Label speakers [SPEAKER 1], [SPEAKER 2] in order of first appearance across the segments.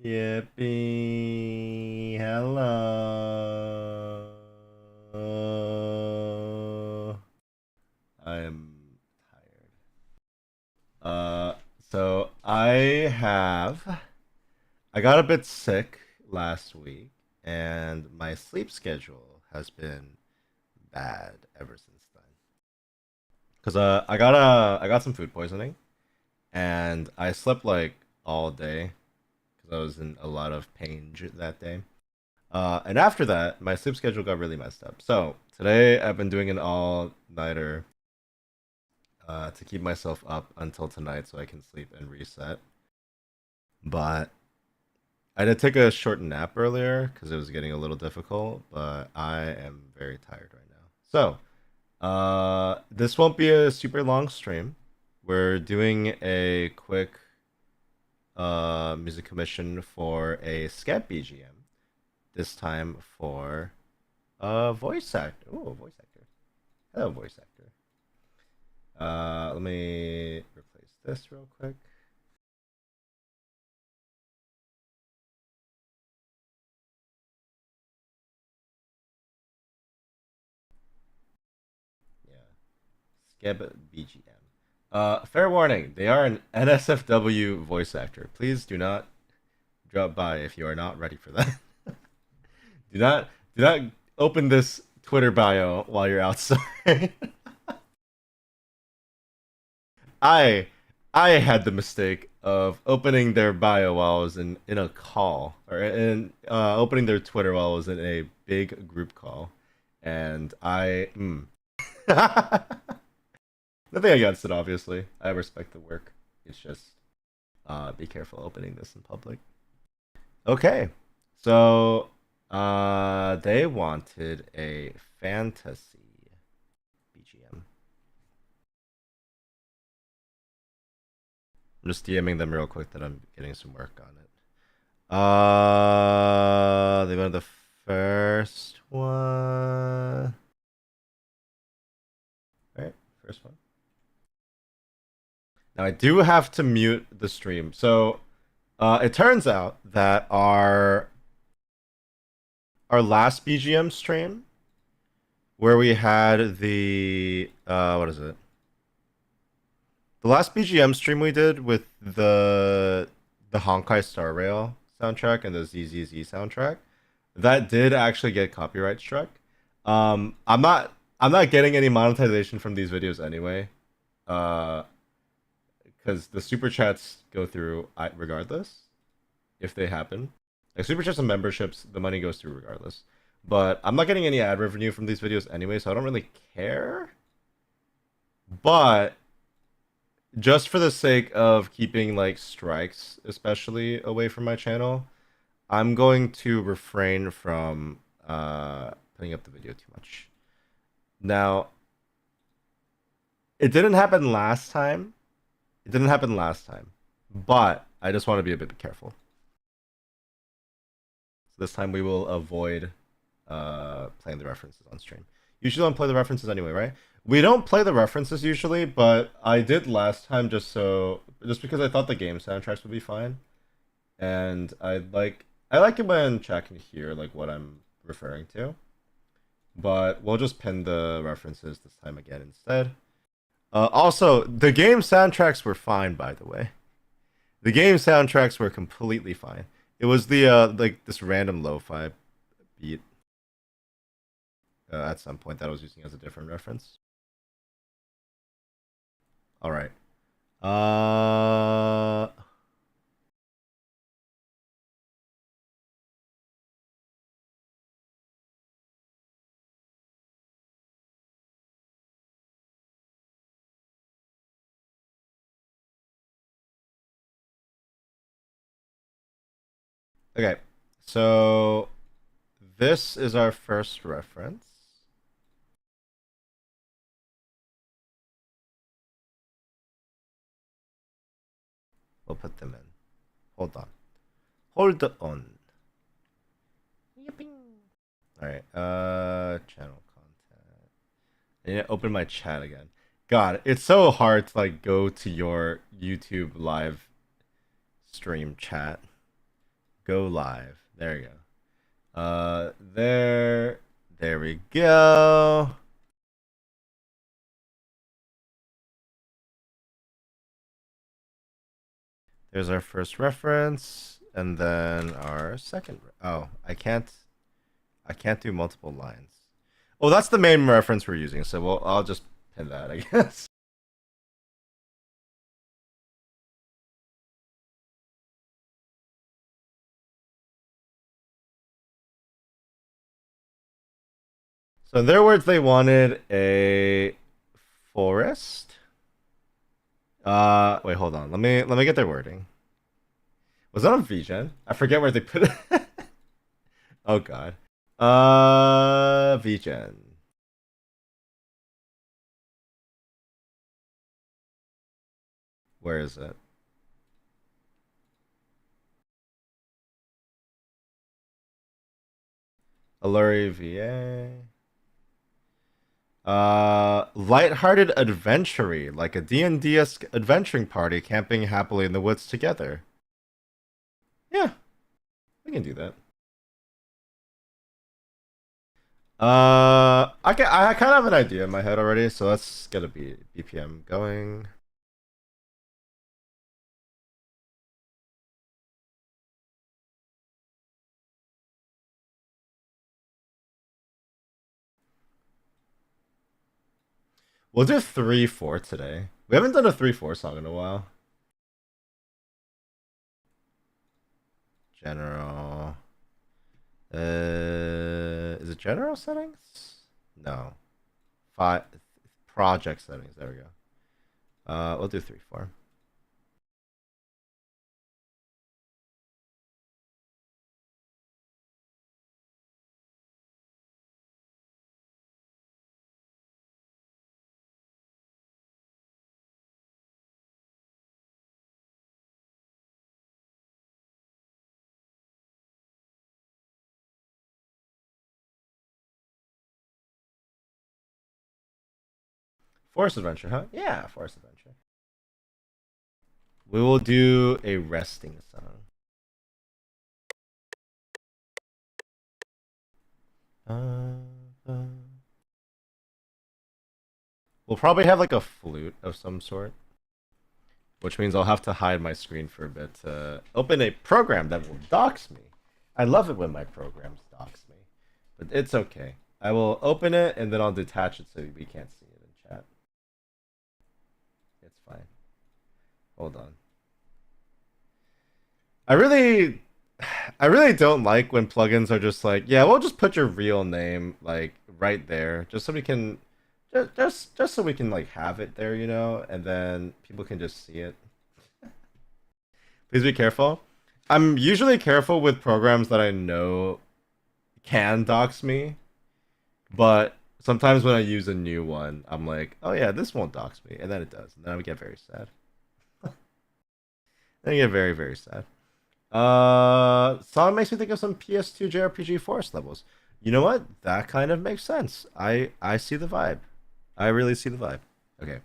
[SPEAKER 1] Yippee! Hello. I'm tired. So I got a bit sick last week, and my sleep schedule has been bad ever since then. Cause I got some food poisoning, and I slept like all day because I was in a lot of pain that day. And after that, my sleep schedule got really messed up. So today I've been doing an all-nighter to keep myself up until tonight so I can sleep and reset. But I did take a short nap earlier because it was getting a little difficult, but I am very tired right now. So, this won't be a super long stream. We're doing a quick music commission for a scat BGM. This time for a voice actor. Ooh, a voice actor. Hello, voice actor. Let me replace this real quick. Yeah, Skeb BGM. Fair warning, they are an NSFW voice actor. Please do not drop by if you are not ready for that. Do not open this Twitter bio while you're outside. I I had the mistake of opening their bio while I was in a call or in opening their Twitter while I was in a big group call, and nothing against it. Obviously, I respect the work. It's just be careful opening this in public. Okay, so they wanted a fantasy BGM. I'm just DMing them real quick that I'm getting some work on it. They wanted the first one. All right, first one. Now I do have to mute the stream. So, it turns out that our last BGM stream, where we had the what is it? The last BGM stream we did with the Honkai Star Rail soundtrack and the ZZZ soundtrack, that did actually get copyright struck. I'm not getting any monetization from these videos anyway. Uh, because the super chats go through regardless if they happen. Like super chats and memberships, the money goes through regardless. But I'm not getting any ad revenue from these videos anyway, so I don't really care. But just for the sake of keeping like strikes, especially away from my channel, I'm going to refrain from putting up the video too much. Now, it didn't happen last time. It didn't happen last time, but I just want to be a bit careful. So this time we will avoid playing the references on stream. Usually don't play the references anyway, right? We don't play the references usually, but I did last time just because I thought the game soundtracks would be fine. And I like it when chat can hear like what I'm referring to. But we'll just pin the references this time again instead. Also, the game soundtracks were fine, by the way. The game soundtracks were completely fine. It was the like this random lo-fi beat at some point that I was using as a different reference. All right. Uh okay. So this is our first reference. We'll put them in. Hold on. Hold on. All right. Channel content. I need to open my chat again. God, it's so hard to like go to your YouTube live stream chat. Go live. There you go. There we go. There's our first reference, and then our second. Oh, I can't do multiple lines. Oh, that's the main reference we're using, so I'll just pin that, I guess. So in their words, they wanted a forest. Wait, hold on. Let me get their wording. Was that on VGen? I forget where they put it. Oh god. VGen. Where is it? Alluri VA. Light-hearted adventure like a D&D-esque adventuring party camping happily in the woods together. Yeah, we can do that. I kind of have an idea in my head already, so let's get a BPM going. We'll do 3/4 today. We haven't done a 3/4 song in a while. General. Is it general settings? No. Five project settings. There we go. We'll do 3/4. Forest adventure, huh? Yeah, forest adventure. We will do a resting song. We'll probably have like a flute of some sort, which means I'll have to hide my screen for a bit to open a program that will dox me. I love it when my programs dox me, but it's okay. I will open it and then I'll detach it so we can't see it in chat. It's fine. Hold on. I really I really don't like when plugins are just like, yeah, we'll just put your real name like right there, just so we can, just so we can like have it there, and then people can just see it. Please be careful. I'm usually careful with programs that I know can dox me, but sometimes when I use a new one, I'm like, oh yeah, this won't dox me, and then it does, and then I get very sad. Then I get very, very sad. Song makes me think of some PS2 JRPG forest levels. You know what? That kind of makes sense. I see the vibe. I really see the vibe. Okay.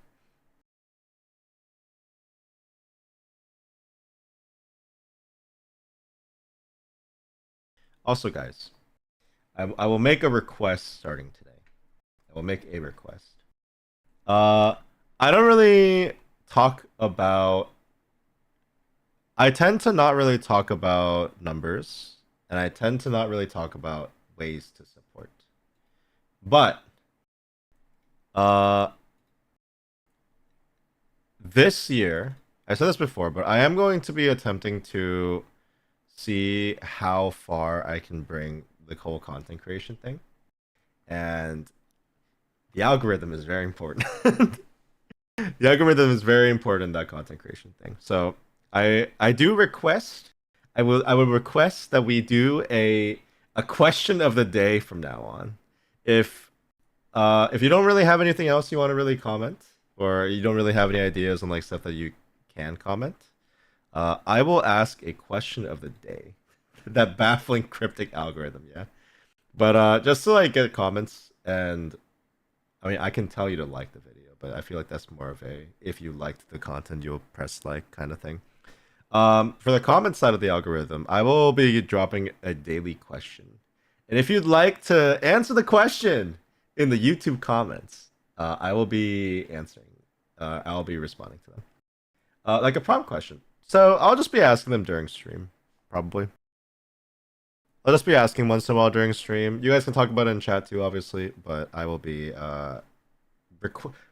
[SPEAKER 1] Also, guys, I will make a request starting today. I will make a request. Uh, I don't really talk about. I tend to not really talk about numbers, and I tend to not really talk about ways to support. But uh, this year, I said this before, but I am going to be attempting to see how far I can bring the whole content creation thing. And the algorithm is very important. The algorithm is very important in that content creation thing. So I do request I will request that we do a question of the day from now on. If you don't really have anything else you want to really comment, or you don't really have any ideas on like stuff that you can comment, I will ask a question of the day. That baffling cryptic algorithm, yeah. But just to like get comments, and I mean I can tell you to like the video, but I feel like that's more of a if you liked the content you'll press like kind of thing. For the comment side of the algorithm, I will be dropping a daily question. And if you'd like to answer the question in the YouTube comments, I will be answering. I'll be responding to them. Like a prompt question. So I'll just be asking them during stream, probably. I'll just be asking once in a while during stream. You guys can talk about it in chat too, obviously, but I will be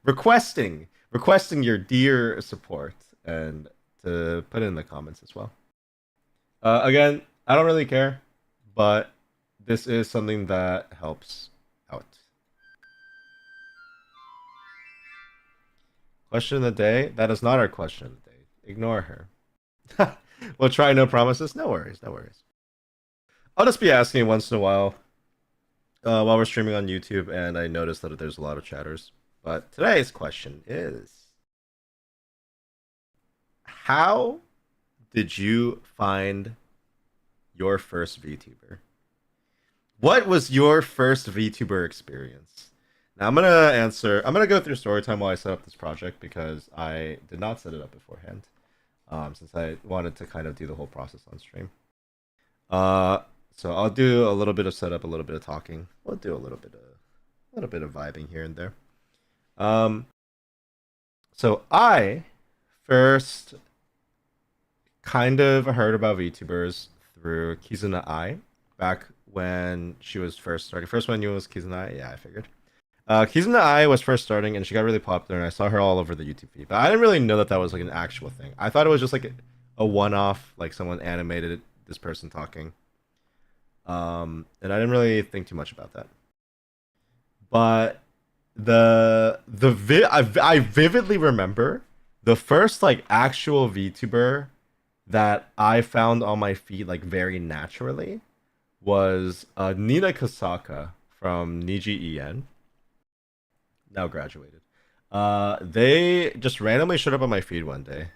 [SPEAKER 1] requesting your dear support and to put it in the comments as well. Again, I don't really care, but this is something that helps out. Question of the day? That is not our question of the day. Ignore her. We'll try, no promises. No worries, no worries. I'll just be asking once in a while we're streaming on YouTube, and I noticed that there's a lot of chatters. But today's question is, how did you find your first VTuber? What was your first VTuber experience? Now I'm gonna go through story time while I set up this project because I did not set it up beforehand. Since I wanted to kind of do the whole process on stream. Uh, so I'll do a little bit of setup, a little bit of talking. We'll do a little bit of vibing here and there. Um, so I first kind of heard about VTubers through Kizuna Ai back when she was first starting. First one I knew was Kizuna Ai. Yeah, I figured. Kizuna Ai was first starting, and she got really popular, and I saw her all over the YouTube feed. But I didn't really know that that was like an actual thing. I thought it was just like a one-off, like someone animated this person talking. And I didn't really think too much about that. But I vividly remember the first like actual VTuber that I found on my feed like very naturally was Nina Kasaka from Niji En, now graduated. They just randomly showed up on my feed one day,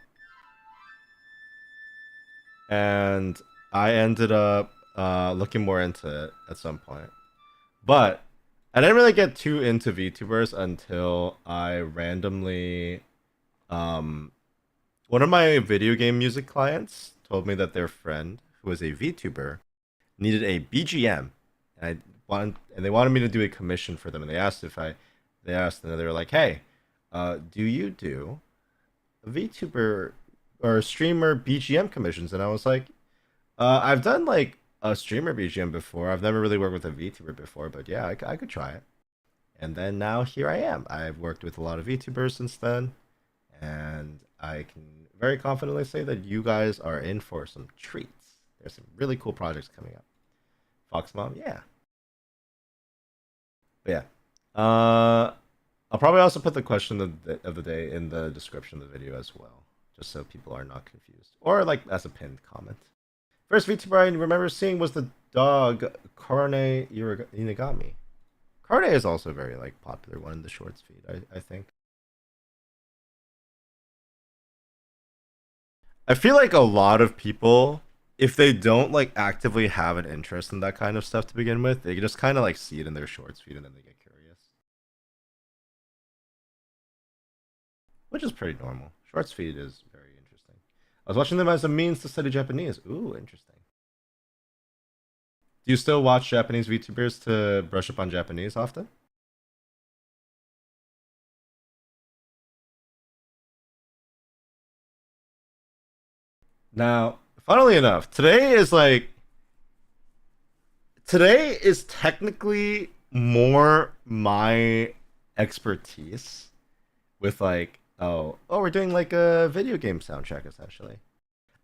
[SPEAKER 1] and I ended up looking more into it at some point. But I didn't really get too into VTubers until I randomly, um, one of my video game music clients told me that their friend, who was a VTuber, needed a BGM, and they wanted me to do a commission for them, and they asked, and they were like, "Hey, do you do VTuber or streamer BGM commissions?" And I was like, I've done like a streamer BGM before. I've never really worked with a VTuber before, but yeah, I could try it. And then now here I am. I've worked with a lot of VTubers since then, and I can very confidently say that you guys are in for some treats. There's some really cool projects coming up. Fox Mom, yeah. But yeah. I'll probably also put the question of the day in the description of the video as well, just so people are not confused. Or like as a pinned comment. First VTuber I remember seeing was the dog Karone Inagami. Karone is also a very like popular one in the shorts feed, I think. I feel like a lot of people, if they don't like actively have an interest in that kind of stuff to begin with, they just kind of like see it in their shorts feed and then they get curious, which is pretty normal. Shorts feed is very interesting. I was watching them as a means to study Japanese. Ooh, interesting. Do you still watch Japanese VTubers to brush up on Japanese often? Now, funnily enough, today is technically more my expertise with like we're doing like a video game soundtrack essentially.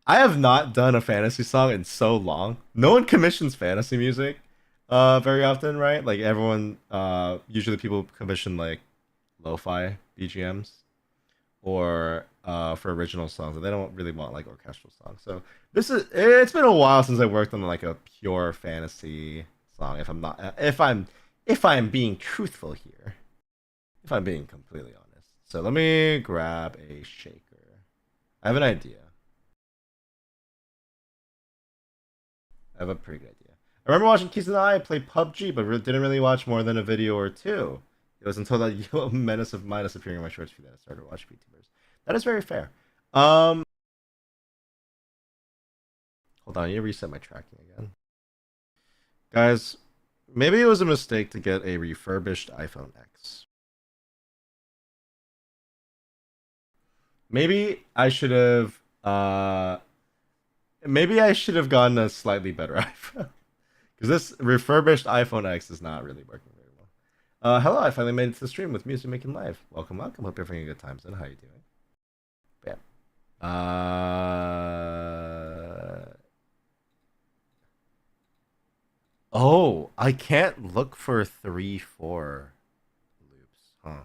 [SPEAKER 1] I have not done a fantasy song in so long. No one commissions fantasy music very often, right? Like everyone usually people commission like lo-fi BGMs or for original songs. They don't really want like orchestral songs. So it's been a while since I worked on like a pure fantasy song. If I'm being truthful here, if I'm being completely honest. So let me grab a shaker. I have an idea. I have a pretty good idea. I remember watching Keys and I play PUBG, but didn't really watch more than a video or two. It was until that menace of minus appearing in my shorts feed that I started watching VTubers. That is very fair. Um, Hold on, I need to reset my tracking again. Guys, maybe it was a mistake to get a refurbished iPhone X. Maybe I should have maybe I should have gotten a slightly better iPhone. Because this refurbished iPhone X is not really working very well. Hello, I finally made it to the stream with Music Making Live. Welcome, welcome. Hope you're having a good time. Then, how you doing? Bam. Oh, I can't look for 3-4 loops, huh?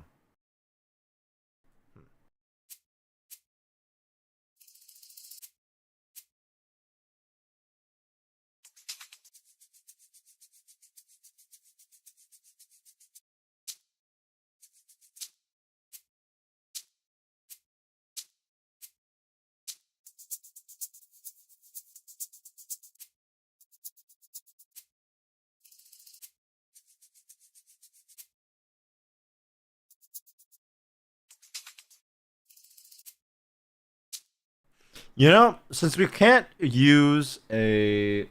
[SPEAKER 1] You know, since we can't use a,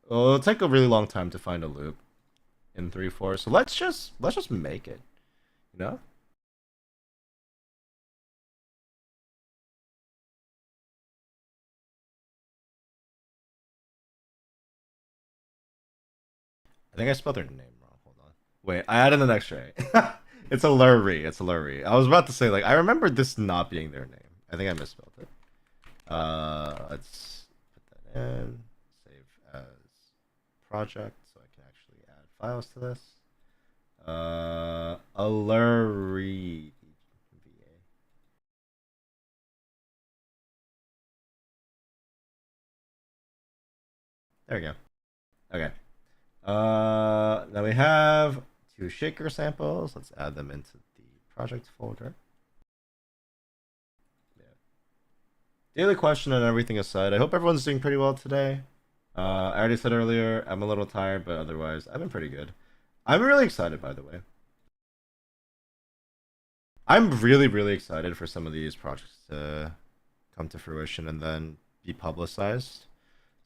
[SPEAKER 1] well, it'll take a really long time to find a loop in 3-4. So let's just make it. You know. I think I spelled her name wrong. Hold on. Wait, I added an extra A. It's a Lurie. It's a Lurie. I was about to say, like, I remember this not being their name. I think I misspelled it. Let's put that in. Save as project so I can actually add files to this. A Lurie. There we go. Okay. Now we have two shaker samples. Let's add them into the project folder. Yeah. Daily question and everything aside, I hope everyone's doing pretty well today. I already said earlier, I'm a little tired, but otherwise, I've been pretty good. I'm really excited, by the way. I'm really, really excited for some of these projects to come to fruition and then be publicized.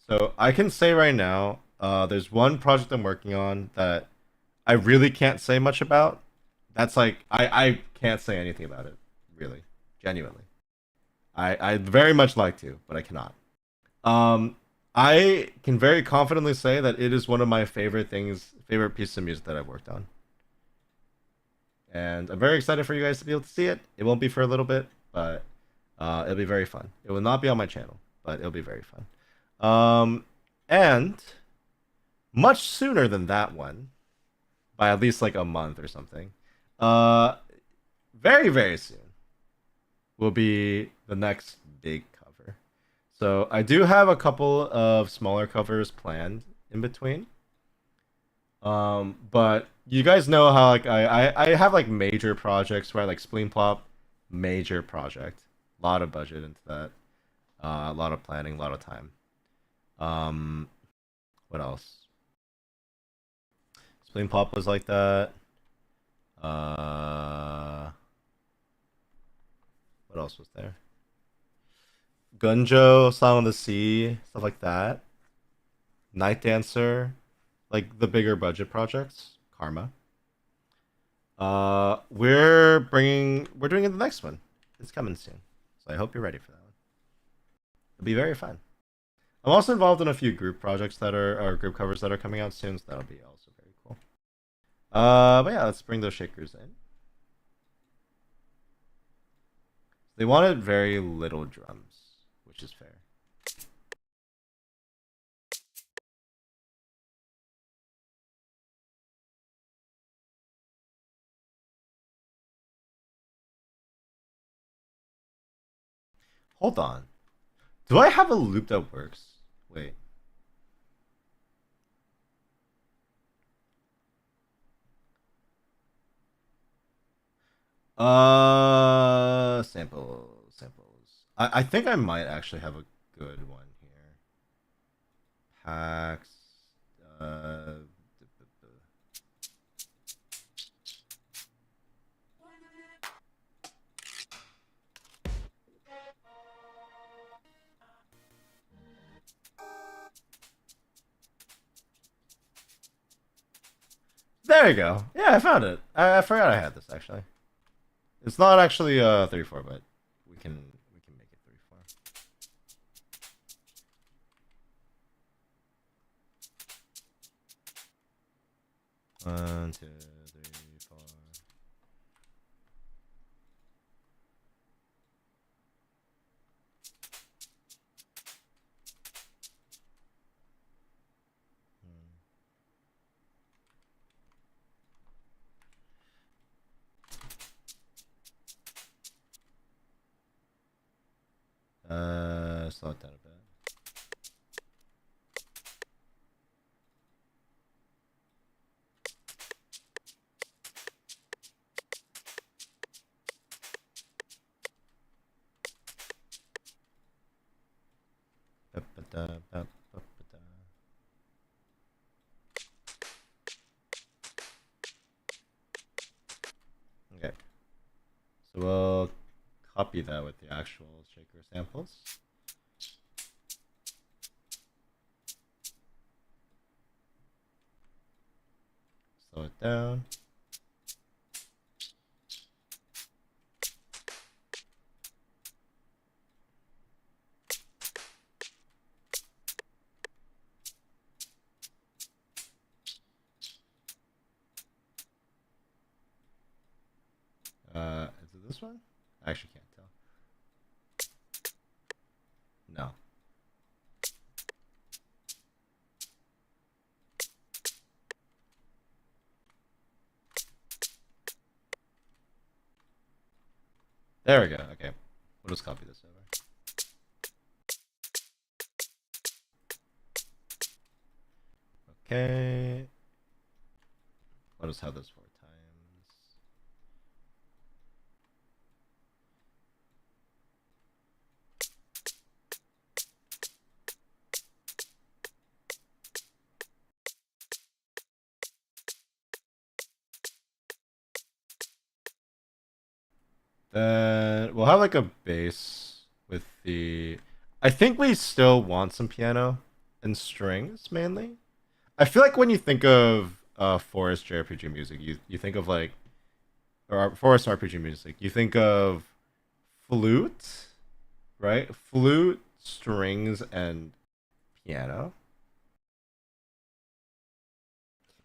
[SPEAKER 1] So I can say right now, there's one project I'm working on that I really can't say much about. That's like I can't say anything about it, really, genuinely. I'd very much like to, but I cannot. Um, I can very confidently say that it is one of my favorite pieces of music that I've worked on, and I'm very excited for you guys to be able to see it. It won't be for a little bit, but it'll be very fun. It will not be on my channel, but it'll be very fun. And much sooner than that one, by at least like a month or something. Uh, very, very soon will be the next big cover. So I do have a couple of smaller covers planned in between. But you guys know how like I have like major projects, right? Like Spleen Plop, major project, a lot of budget into that, a lot of planning, a lot of time. Um, what else? Spleen Plop was like that. Uh, what else was there? Gunjo, Song of the Sea, stuff like that. Night Dancer, like the bigger budget projects. Karma. We're doing it the next one. It's coming soon, so I hope you're ready for that one. It'll be very fun. I'm also involved in a few group projects that are group covers that are coming out soon, so that'll be also very cool. But yeah, let's bring those shakers in. They wanted very little drums, which is fair. Hold on. Do I have a loop that works? Wait. Samples. I think I might actually have a good one here. Packs. Uh, There you go. Yeah, I found it. I forgot I had this actually. It's not actually 34, but we can make it 34. One, two, three, four. Slow it down a bit. Okay, so we'll copy that with the actual shaker samples. Slow it down. Is it this one? I actually can't tell. No. There we go. Okay. We'll just copy this over. Okay. Let us have this 4 times. Then we'll have like a bass with the. I think we still want some piano and strings mainly. I feel like when you think of forest JRPG music, you think of like or forest RPG music, you think of flute, right? Flute, strings, and piano.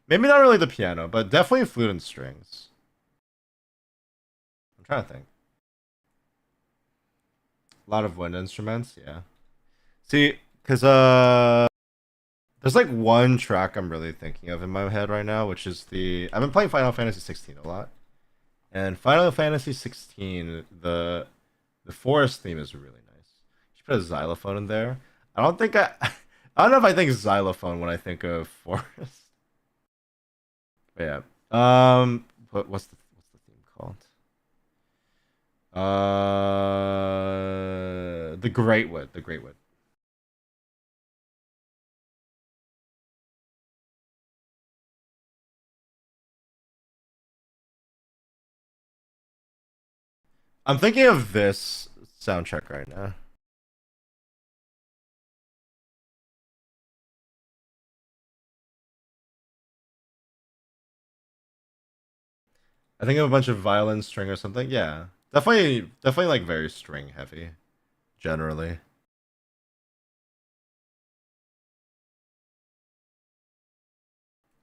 [SPEAKER 1] Maybe not really the piano, but definitely flute and strings. I'm trying to think. A lot of wind instruments, yeah. See, because there's like one track I'm really thinking of in my head right now, which is the I've been playing Final Fantasy 16 a lot. And Final Fantasy 16, the forest theme is really nice. You should put a xylophone in there. I don't think I don't know if I think xylophone when I think of forest. But yeah. What's the theme called? The Greatwood. The Greatwood. I'm thinking of this soundtrack right now. I think of a bunch of violin string or something. Yeah. Definitely like very string heavy, generally.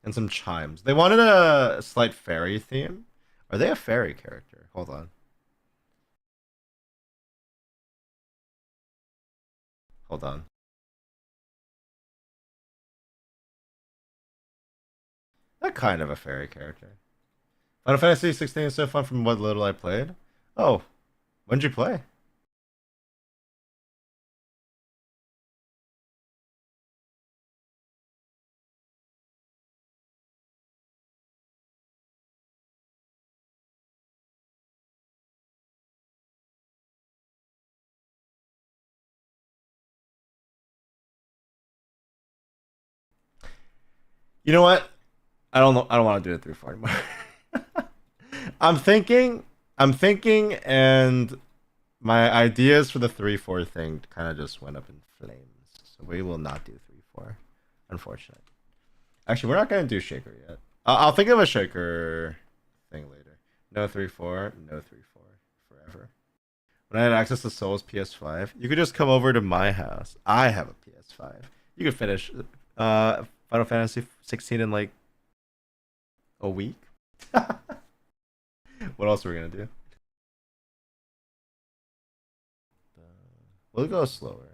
[SPEAKER 1] And some chimes. They wanted a slight fairy theme. Are they a fairy character? Hold on. Hold on. They're kind of a fairy character. Final Fantasy 16 is so fun from what little I played. Oh, when did you play? You know what? I don't know. I don't want to do it through 4 anymore. I'm thinking. I'm thinking, and my ideas for the 3-4 thing kind of just went up in flames. So we will not do 3-4, unfortunately. Actually, we're not gonna do Shaker yet. I'll think of a shaker thing later. No 3-4, no 3-4, forever. When I had access to Soul's PS5, you could just come over to my house. I have a PS5. You could finish Final Fantasy 16 in like a week. What else are we gonna do? We'll go slower.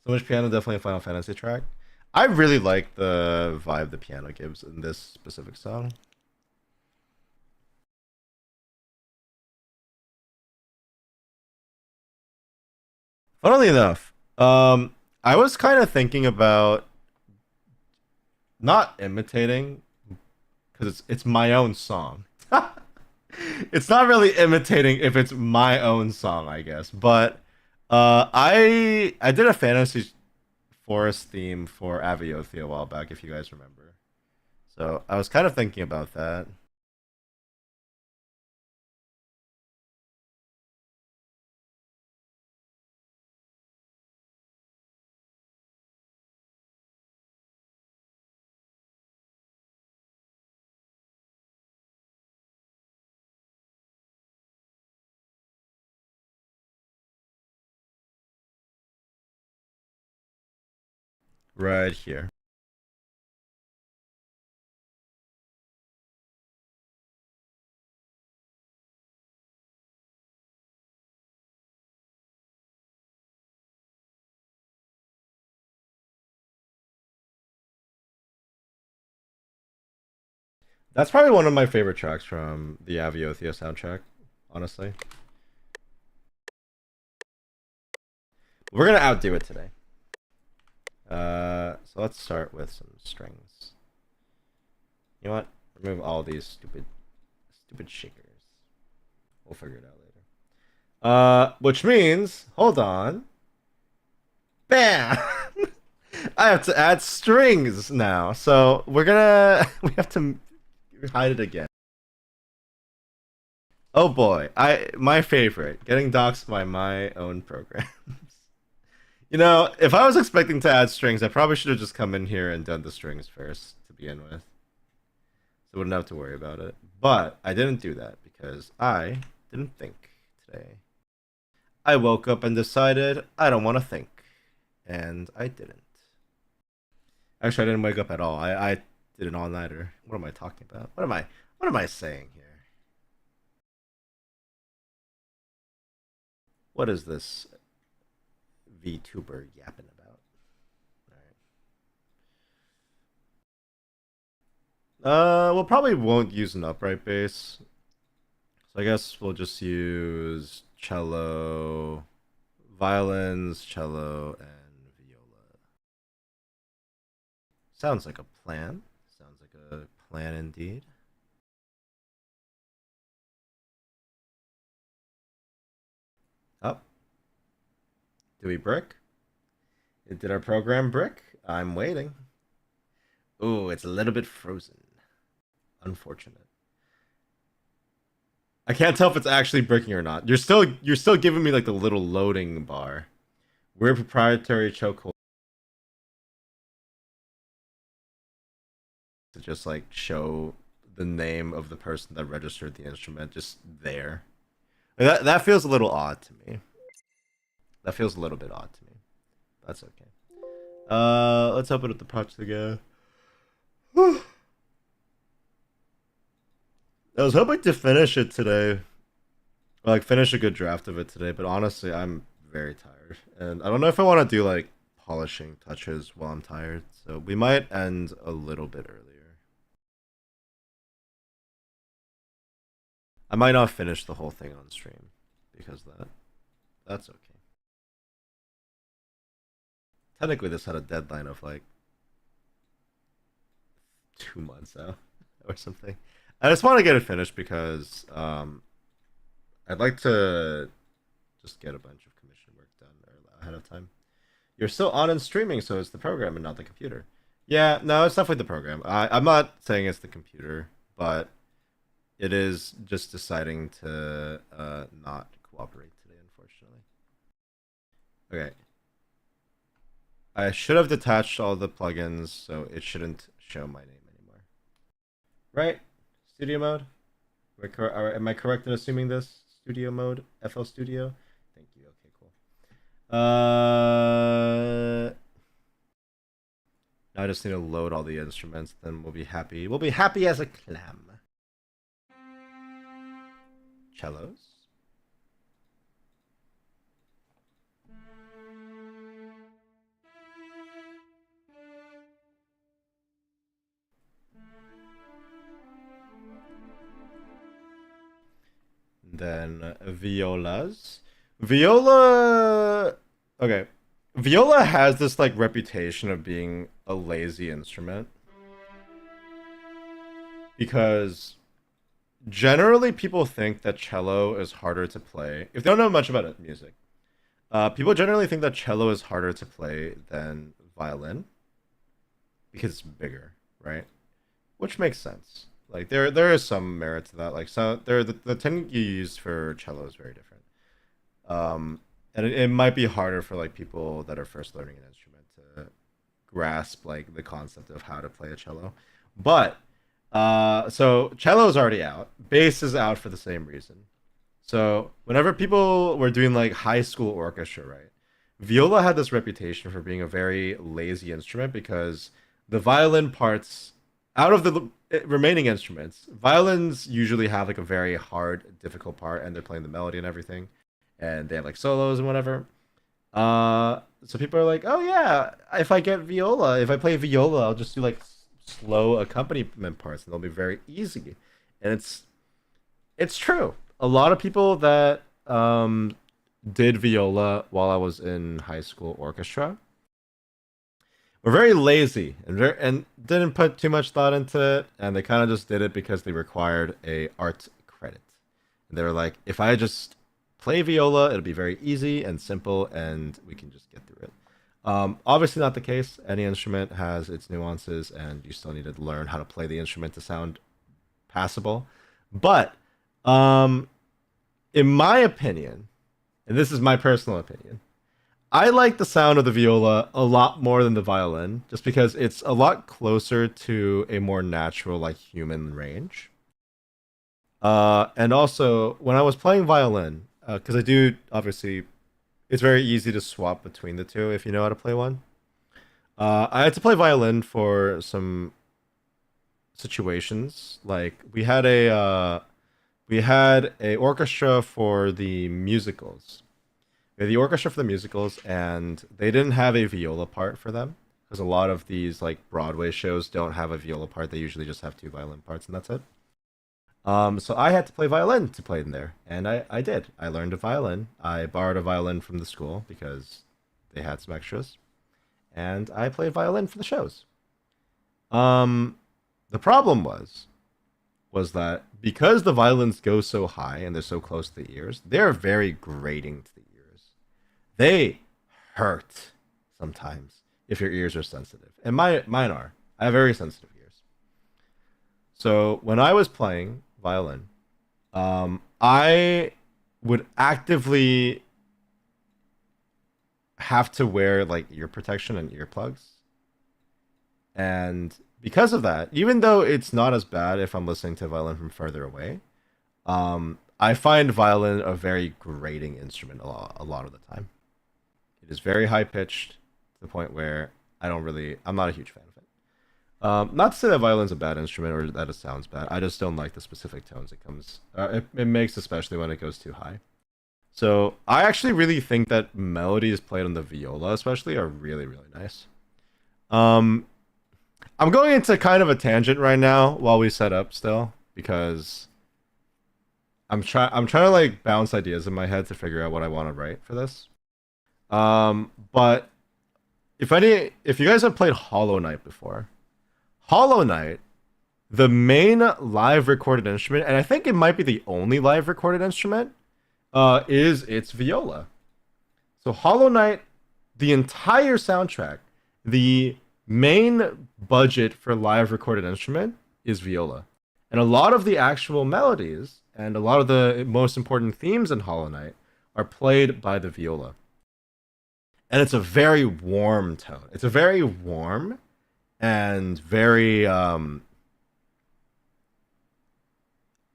[SPEAKER 1] So much piano, definitely a Final Fantasy track. I really like the vibe the piano gives in this specific song. Funnily enough, I was kind of thinking about not imitating because it's my own song. It's not really imitating if it's my own song, I guess. But I did a fantasy forest theme for Aviothi a while back, if you guys remember. So I was kind of thinking about that. Right here. That's probably one of my favorite tracks from the Aviothia soundtrack, honestly. We're gonna outdo it today. So let's start with some strings. You know what? Remove all these stupid shakers. We'll figure it out later. Which means, hold on. Bam! I have to add strings now. So we're gonna we have to hide it again. Oh boy, my favorite, getting doxxed by my own programs. You know, if I was expecting to add strings, I probably should have just come in here and done the strings first to begin with. So I wouldn't have to worry about it. But I didn't do that because I didn't think today. I woke up and decided I don't want to think. And I didn't. Actually, I didn't wake up at all. I did an all-nighter. What am I talking about? What am I saying here? What is this VTuber yapping about? All right. We'll probably won't use an upright bass. So I guess we'll just use cello, violins, cello, and viola. Sounds like a plan. Sounds like a plan indeed. Up. Do we brick? Did our program brick? I'm waiting. Ooh, it's a little bit frozen. Unfortunate. I can't tell if it's actually bricking or not. You're still giving me like the little loading bar. Weird proprietary chokehold to just like show the name of the person that registered the instrument just there. That feels a little odd to me. That feels a little bit odd to me. That's okay. Let's open up the project again. I was hoping to finish it today. Like finish a good draft of it today, but honestly, I'm very tired. And I don't know if I want to do like polishing touches while I'm tired. So we might end a little bit earlier. I might not finish the whole thing on stream because that's okay. Technically this had a deadline of like 2 months out or something. I just want to get it finished because I'd like to just get a bunch of commission work done ahead of time. You're still on and streaming, so it's the program and not the computer. Yeah, no, it's definitely the program. I'm not saying it's the computer, but it is just deciding to not cooperate today, unfortunately. Okay. I should have detached all the plugins, so it shouldn't show my name anymore. Right? Studio mode? Am I correct in assuming this? Studio mode? FL Studio? Thank you. Okay, cool. Now I just need to load all the instruments, then we'll be happy. We'll be happy as a clam. Cellos? Then violas. Viola. Okay. Viola has this like reputation of being a lazy instrument because generally people think that cello is harder to play if they don't know much about it, music. People generally think that cello is harder to play than violin because it's bigger, right? Which makes sense. Like there is some merit to that. Like so there the technique you use for cello is very different. And it might be harder for like people that are first learning an instrument to grasp like the concept of how to play a cello. But so cello is already out. Bass is out for the same reason. So whenever people were doing like high school orchestra, right? Viola had this reputation for being a very lazy instrument because the violin parts out of the remaining instruments, violins usually have like a very hard, difficult part, and they're playing the melody and everything, and they have like solos and whatever. So people are like, oh yeah, if I get viola, if I play viola, I'll just do like slow accompaniment parts, and they'll be very easy. And it's true. A lot of people that did viola while I was in high school orchestra were very lazy and didn't put too much thought into it, and they kind of just did it because they required a art credit. And they were like, if I just play viola, it'll be very easy and simple, and we can just get through it. Obviously, not the case. Any instrument has its nuances, and you still need to learn how to play the instrument to sound passable. But in my opinion, and this is my personal opinion, I like the sound of the viola a lot more than the violin, just because it's a lot closer to a more natural, like human range. And also, when I was playing violin, because I do obviously, it's very easy to swap between the two if you know how to play one. I had to play violin for some situations. Like we had a orchestra for the musicals. We had the orchestra for the musicals, and they didn't have a viola part for them because a lot of these like Broadway shows don't have a viola part. They usually just have two violin parts, and that's it. So I had to play violin to play in there, and I did. I learned a violin. I borrowed a violin from the school because they had some extras, and I played violin for the shows. Um, the problem was that because the violins go so high and they're so close to the ears, they're very grating to the ears. They hurt sometimes if your ears are sensitive, and mine are. I have very sensitive ears. So when I was playing violin, I would actively have to wear like ear protection and earplugs. And because of that, even though it's not as bad if I'm listening to violin from further away, I find violin a very grating instrument a lot of the time. It is very high pitched to the point where I'm not a huge fan of it. Not to say that violin's a bad instrument or that it sounds bad. I just don't like the specific tones it makes, especially when it goes too high. So I actually really think that melodies played on the viola, especially, are really really nice. Um, I'm going into kind of a tangent right now while we set up still because I'm trying to like bounce ideas in my head to figure out what I want to write for this. But if you guys have played Hollow Knight before, Hollow Knight, the main live recorded instrument, and I think it might be the only live recorded instrument, is its viola. So Hollow Knight, the entire soundtrack, the main budget for live recorded instrument is viola. And a lot of the actual melodies and a lot of the most important themes in Hollow Knight are played by the viola. and it's a very warm tone. It's a very warm and very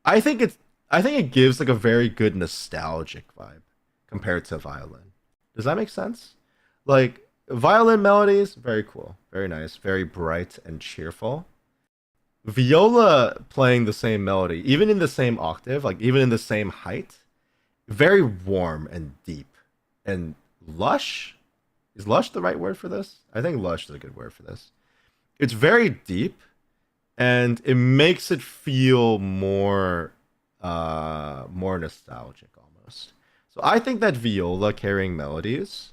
[SPEAKER 1] I think it's I think it gives like a very good nostalgic vibe compared to violin. Does that make sense? Like violin melodies, very cool, very nice, very bright and cheerful. Viola playing the same melody, even in the same octave, like even in the same height, very warm and deep and lush. Is lush the right word for this? I think lush is a good word for this. It's very deep and it makes it feel more nostalgic almost. So I think that viola carrying melodies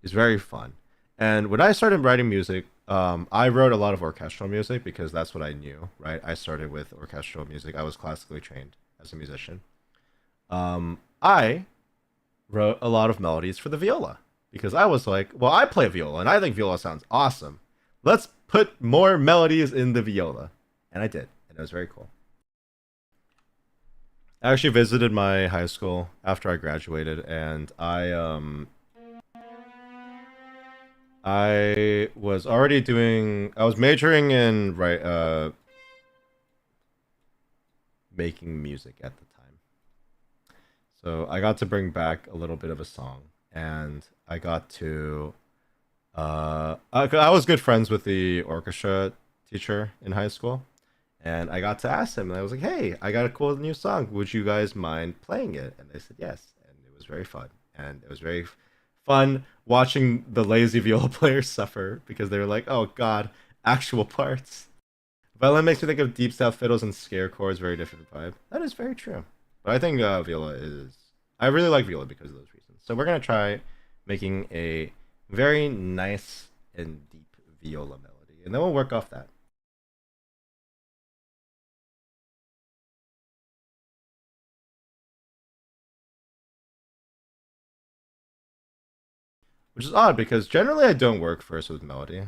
[SPEAKER 1] is very fun. And when I started writing music, I wrote a lot of orchestral music because that's what I knew, right? I started with orchestral music. I was classically trained as a musician. I wrote a lot of melodies for the viola because I was like, well, I play viola and I think viola sounds awesome. Let's put more melodies in the viola. And I did. And it was very cool. I actually visited my high school after I graduated and I was already doing I was majoring in making music at the time. So I got to bring back a little bit of a song and I got to I was good friends with the orchestra teacher in high school and I got to ask him and I was like, "Hey, I got a cool new song. Would you guys mind playing it?" And they said yes, and it was very fun. And it was very fun watching the lazy viola players suffer because they were like, "Oh God, actual parts." Violin makes me think of deep south fiddles and scare chords, very different vibe. That is very true. But I think viola is. I really like viola because of those reasons. So we're gonna try making a very nice and deep viola melody, and then we'll work off that. Which is odd because generally I don't work first with melody.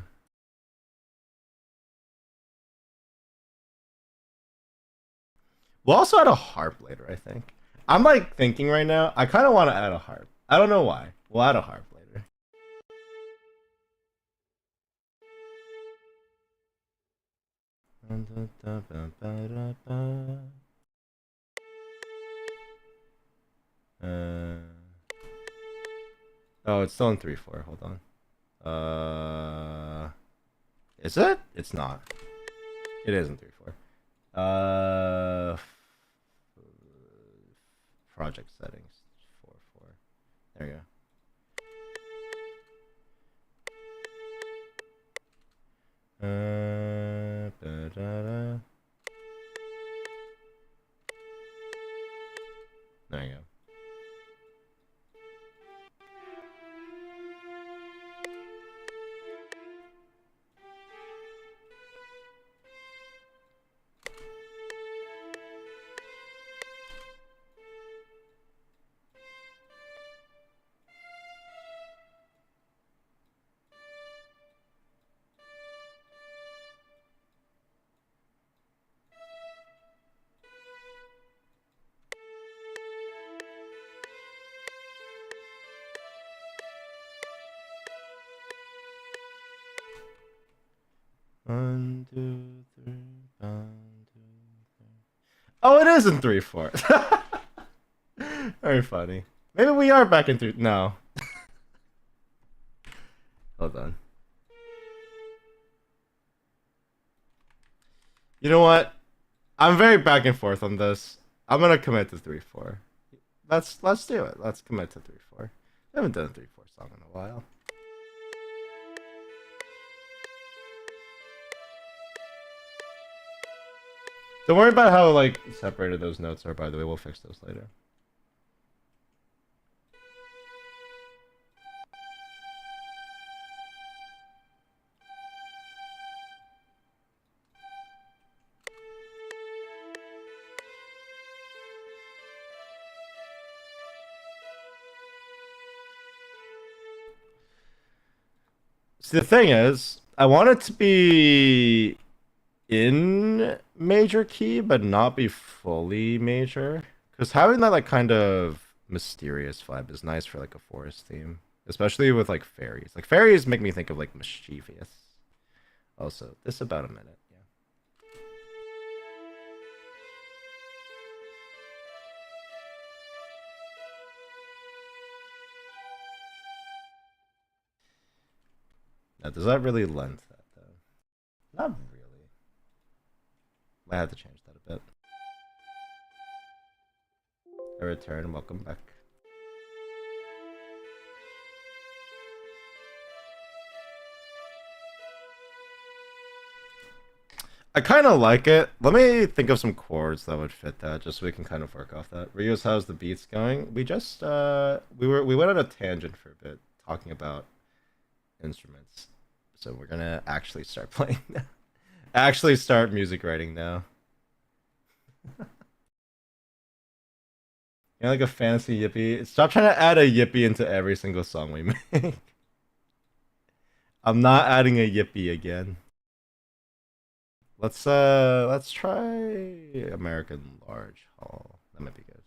[SPEAKER 1] We'll also add a harp later, I think. I'm like thinking right now, I kind of want to add a harp. I don't know why. We'll add a harp later. Uh, oh, it's still in 3/4. Hold on. Is it? It's not. It is in 3/4. Uh, project settings 4/4. There you go. Da-da-da. There you go. One, two, three, one, two, three. Oh, it is in 3/4. Very funny. Maybe we are back in three. No. Hold on. You know what? I'm very back and forth on this. I'm gonna commit to 3/4. Let's do it. Let's commit to 3/4. I haven't done a 3/4 song in a while. Don't worry about how like separated those notes are, by the way. We'll fix those later. See, the thing is, I want it to be in major key, but not be fully major. Because having that like kind of mysterious vibe is nice for like a forest theme. especially with like fairies. Like fairies make me think of like mischievous. Also, this about a minute. Yeah. Now, does that really lend that though? Not really. I had to change that a bit. A return. Welcome back. I kind of like it. Let me think of some chords that would fit that, just so we can kind of work off that. Rius, how's the beats going? We just we went on a tangent for a bit talking about instruments, so we're gonna actually start playing now. Actually, start music writing now. You know, like a fantasy yippee. Stop trying to add a yippee into every single song we make. I'm not adding a yippee again. Let's try American Large Hall. That might be good.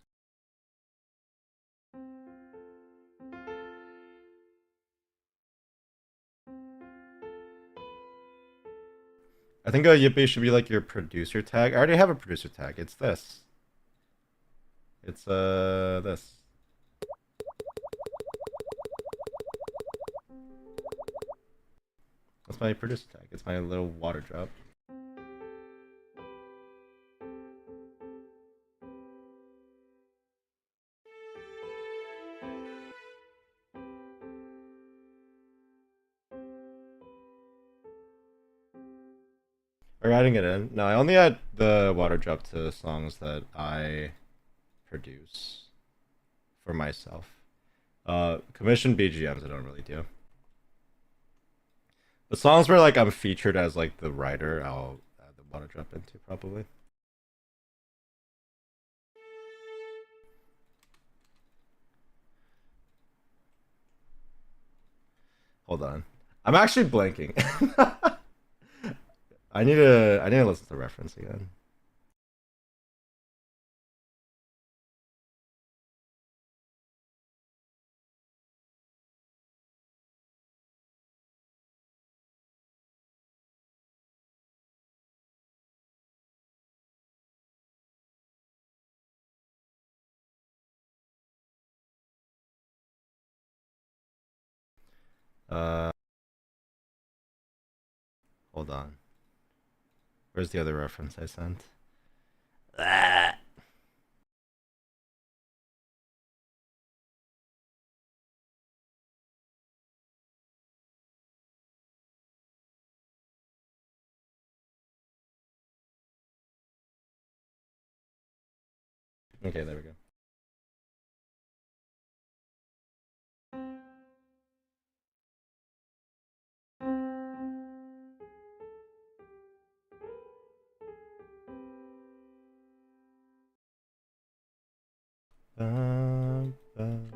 [SPEAKER 1] I think a yippee should be like your producer tag. I already have a producer tag. It's this. It's this. That's my producer tag. It's my little water drop. Or adding it in. No, I only add the water drop to songs that I produce for myself. Commission BGMs I don't really do. The songs where like I'm featured as like the writer, I'll add the water drop into probably. Hold on. I'm actually blanking. I need to listen to the reference again. Uh Hold on. Where's the other reference I sent? Ah. Okay, there we go. Bum, bum,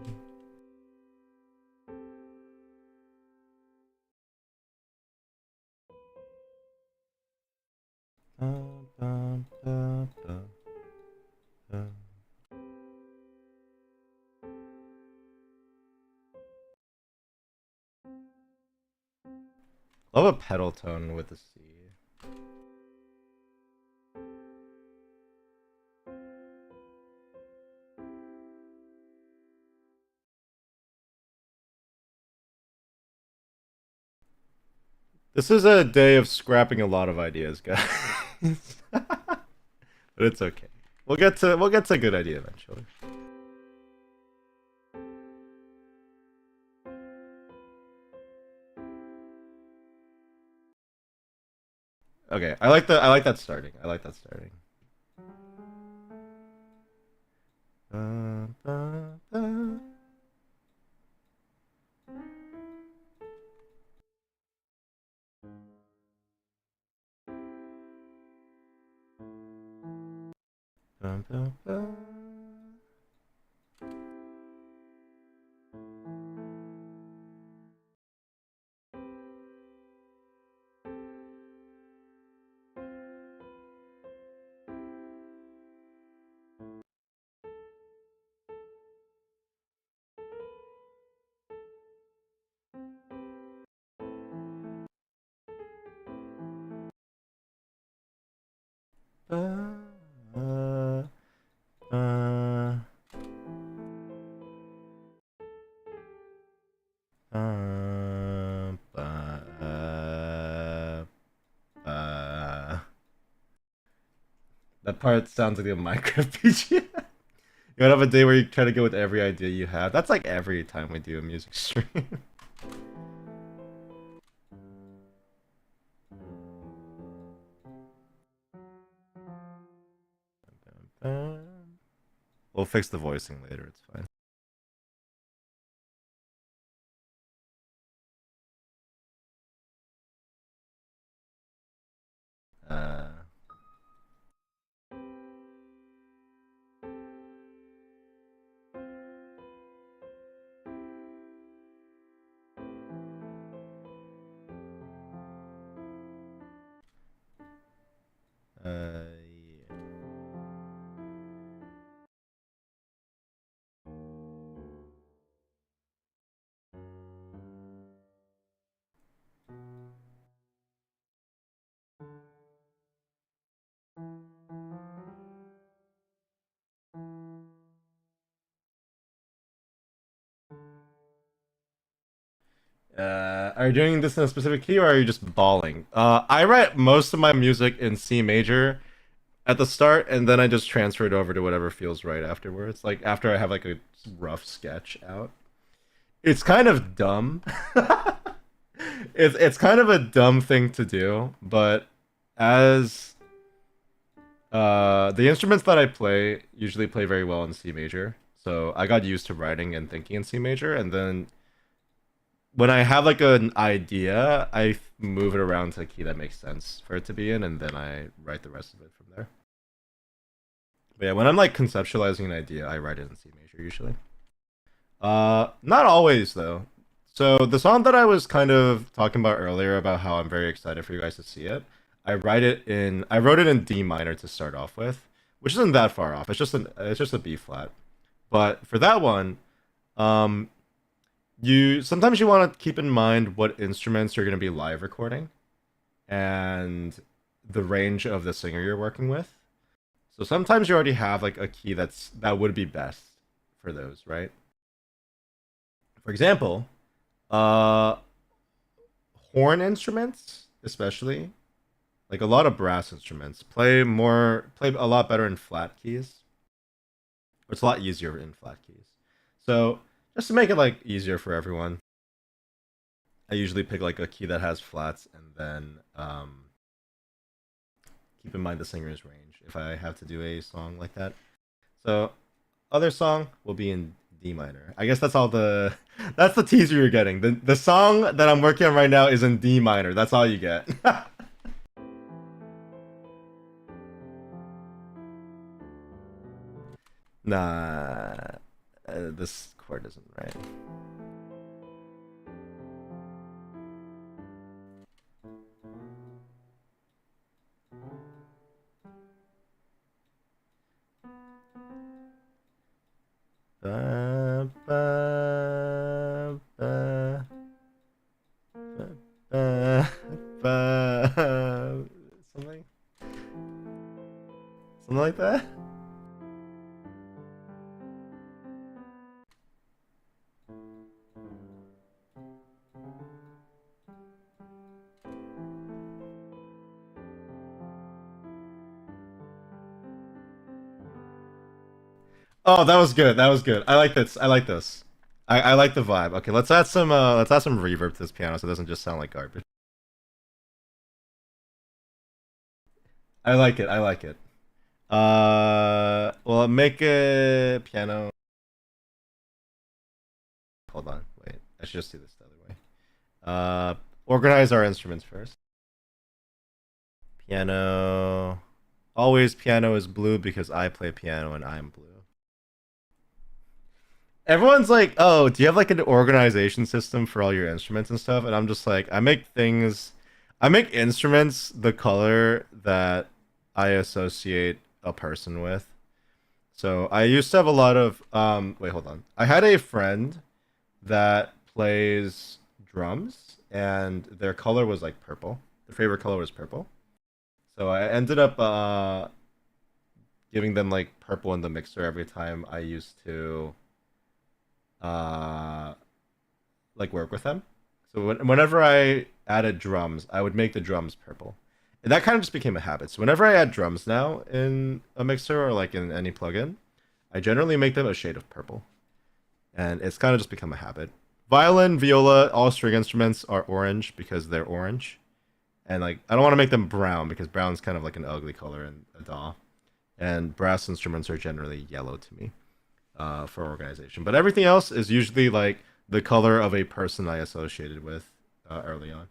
[SPEAKER 1] bum, bum, bum, bum, bum. Love a pedal tone with the C. This is a day of scrapping a lot of ideas, guys. But it's okay. We'll get to a good idea eventually. Okay, I like that starting. I like that starting. Ba, ba, ba. Ba, ba, ba. That part sounds like a Minecraft BGM. You would have a day where you try to go with every idea you have. That's like every time we do a music stream. We'll fix the voicing later, it's fine. Uh, yeah. Are you doing this in a specific key or are you just bawling? I write most of my music in C major at the start and then I just transfer it over to whatever feels right afterwards. Like after I have like a rough sketch out. It's kind of dumb. It's kind of a dumb thing to do, but as the instruments that I play usually play very well in C major. So I got used to writing and thinking in C major, and then when I have like an idea, I move it around to a key that makes sense for it to be in, and then I write the rest of it from there. But yeah, when I'm like conceptualizing an idea, I write it in C major usually. Not always though. So the song that I was kind of talking about earlier about how I'm very excited for you guys to see it, I wrote it in D minor to start off with, which isn't that far off. It's just a B flat. But for that one, um, you sometimes you want to keep in mind what instruments you're going to be live recording and the range of the singer you're working with. So sometimes you already have like a key that would be best for those, right? For example, uh horn instruments, especially, like a lot of brass instruments, play a lot better in flat keys. It's a lot easier in flat keys. So just to make it like easier for everyone, I usually pick like a key that has flats and then keep in mind the singer's range if I have to do a song like that. So other song will be in D minor. I guess that's the teaser you're getting. The song that I'm working on right now is in D minor. That's all you get. Nah, this chord isn't right. Ba, ba, ba, ba, ba, something, something like that. Oh, that was good. That was good. I like this. I like this. I like the vibe. Okay, let's add some reverb to this piano so it doesn't just sound like garbage. I like it. I like it. Well, make a piano. Hold on. Wait. I should just do this the other way. Organize our instruments first. Piano. Always piano is blue because I play piano and I'm blue. Everyone's like, "Oh, do you have like an organization system for all your instruments and stuff?" And I'm just like, I make instruments the color that I associate a person with. So I used to have a lot of wait, hold on. I had a friend that plays drums and their color was like purple. Their favorite color was purple. So I ended up giving them like purple in the mixer every time I used to uh like work with them. So whenever I added drums, I would make the drums purple. And that kind of just became a habit. So whenever I add drums now in a mixer or like in any plugin, I generally make them a shade of purple. And it's kind of just become a habit. Violin, viola, all string instruments are orange because they're orange. And like I don't want to make them brown because brown's kind of like an ugly color in a DAW. And brass instruments are generally yellow to me for organization. But everything else is usually like the color of a person I associated with early on.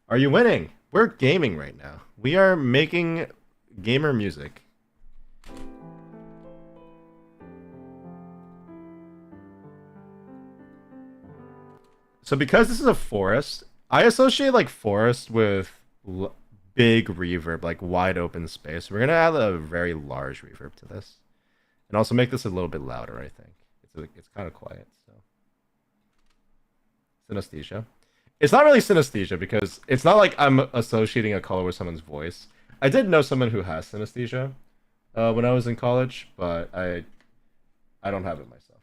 [SPEAKER 1] Are you winning? We're gaming right now. We are making gamer music. So because this is a forest, I associate like forest with big reverb, like wide open space. We're gonna add a very large reverb to this, and also make this a little bit louder. I think it's kind of quiet. So synesthesia. It's not really synesthesia because it's not like I'm associating a color with someone's voice. I did know someone who has synesthesia when I was in college, but I don't have it myself.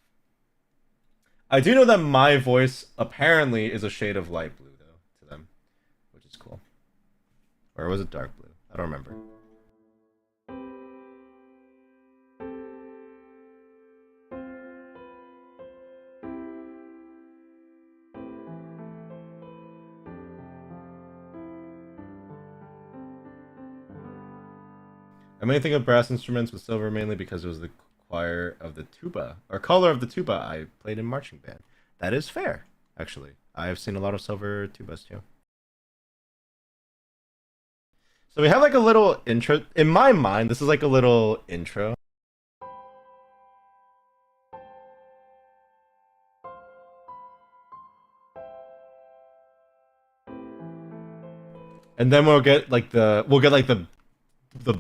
[SPEAKER 1] I do know that my voice apparently is a shade of light blue though to them, which is cool. Or was it dark blue? I don't remember. I may think of brass instruments with silver mainly because it was the choir of the tuba, or color of the tuba I played in marching band. That is fair, actually. I've seen a lot of silver tubas too. So we have like a little intro. In my mind, this is like a little intro. And then we'll get like the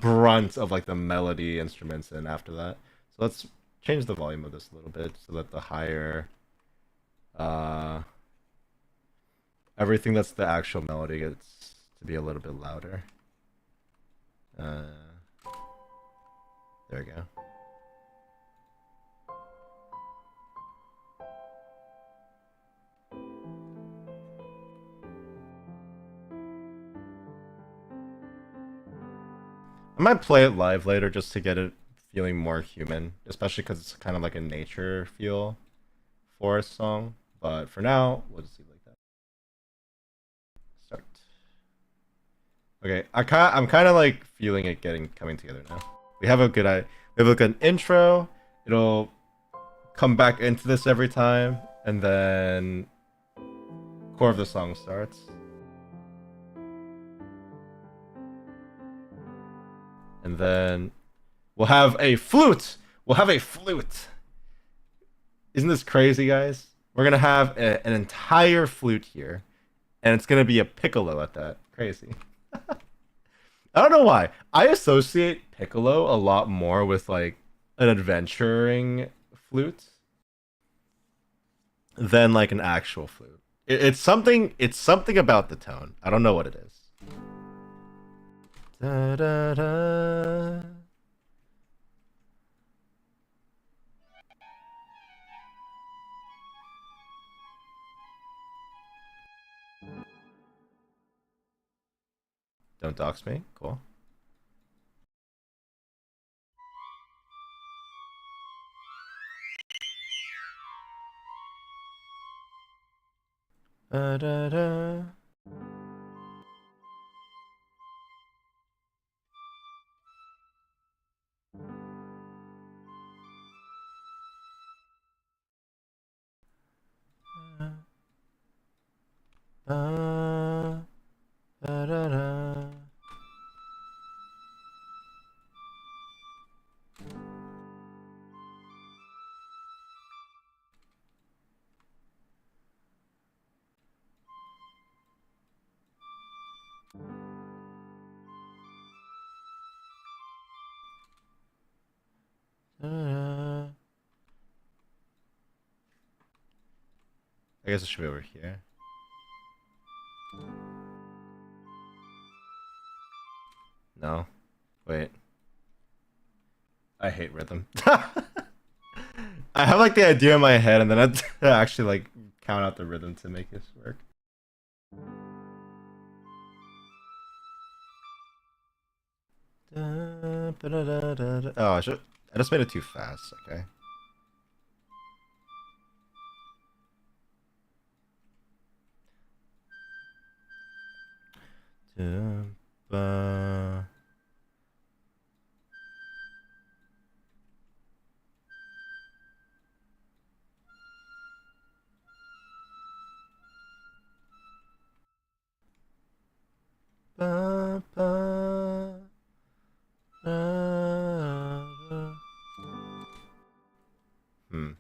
[SPEAKER 1] brunt of like the melody instruments in after that. So let's change the volume of this a little bit so that the higher uh everything that's the actual melody gets to be a little bit louder. Uh there we go. I might play it live later just to get it feeling more human, especially because it's kind of like a nature feel forest song. But for now, we'll just leave it like that. Start. Okay, I'm kind of like feeling it coming together now. We have a we have a good intro. It'll come back into this every time, and then core of the song starts. And then we'll have a flute. We'll have a flute. Isn't this crazy, guys? We're gonna have an entire flute here, and it's gonna be a piccolo at that. Crazy. I don't know why. I associate piccolo a lot more with like an adventuring flute than like an actual flute. It's something. It's something about the tone. I don't know what it is. Da, da, da. Don't dox me. Cool. Da, da, da. Da, da, da, da. I guess it should be over here. No. Wait. I hate rhythm. I have like the idea in my head, and then I actually like count out the rhythm to make this work. Oh, I just made it too fast. Okay. Hmm.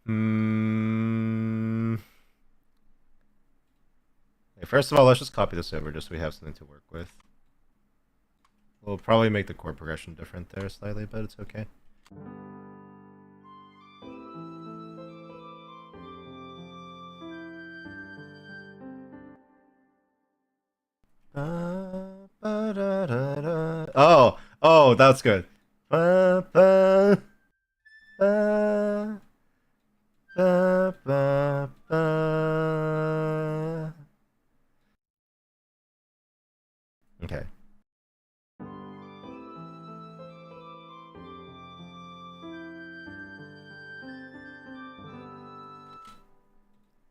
[SPEAKER 1] Hmm. Okay, first of all, let's just copy this over just so we have something to work with. We'll probably make the chord progression different there slightly, but it's okay. Oh, that's good. Okay.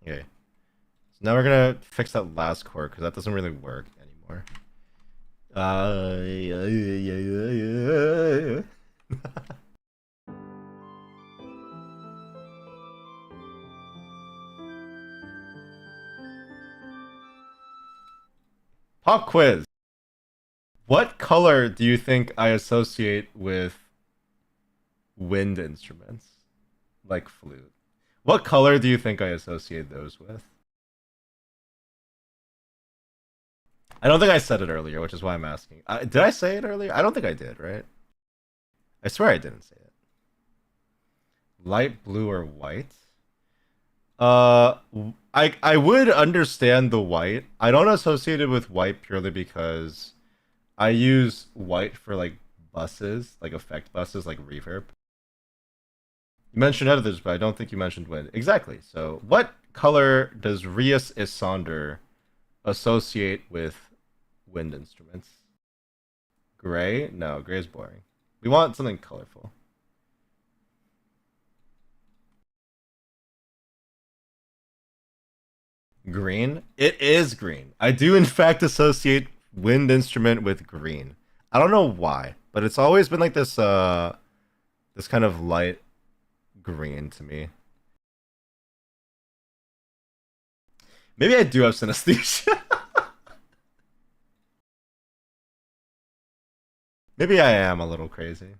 [SPEAKER 1] Okay. So now we're gonna fix that last chord because that doesn't really work anymore. Pop quiz. What color do you think I associate with wind instruments? Like flute. What color do you think I associate those with? I don't think I said it earlier, which is why I'm asking. Did I say it earlier? I don't think I did, right? I swear I didn't say it. Light blue or white? I would understand the white. I don't associate it with white purely because I use white for like buses, like effect buses, like reverb. You mentioned others, but I don't think you mentioned wind. Exactly. So, what color does Rius Isonder associate with wind instruments? Gray? No, gray is boring. We want something colorful. Green? It is green. I do in fact associate wind instrument with green. I don't know why, but it's always been like this kind of light green to me. Maybe I do have synesthesia. Maybe I am a little crazy.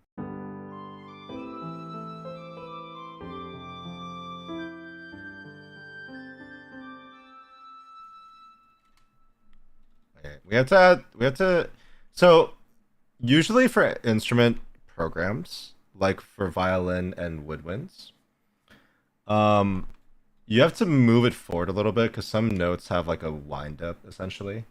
[SPEAKER 1] Okay, we have to so usually for instrument programs, like for violin and woodwinds, um you have to move it forward a little bit because some notes have like a wind up essentially.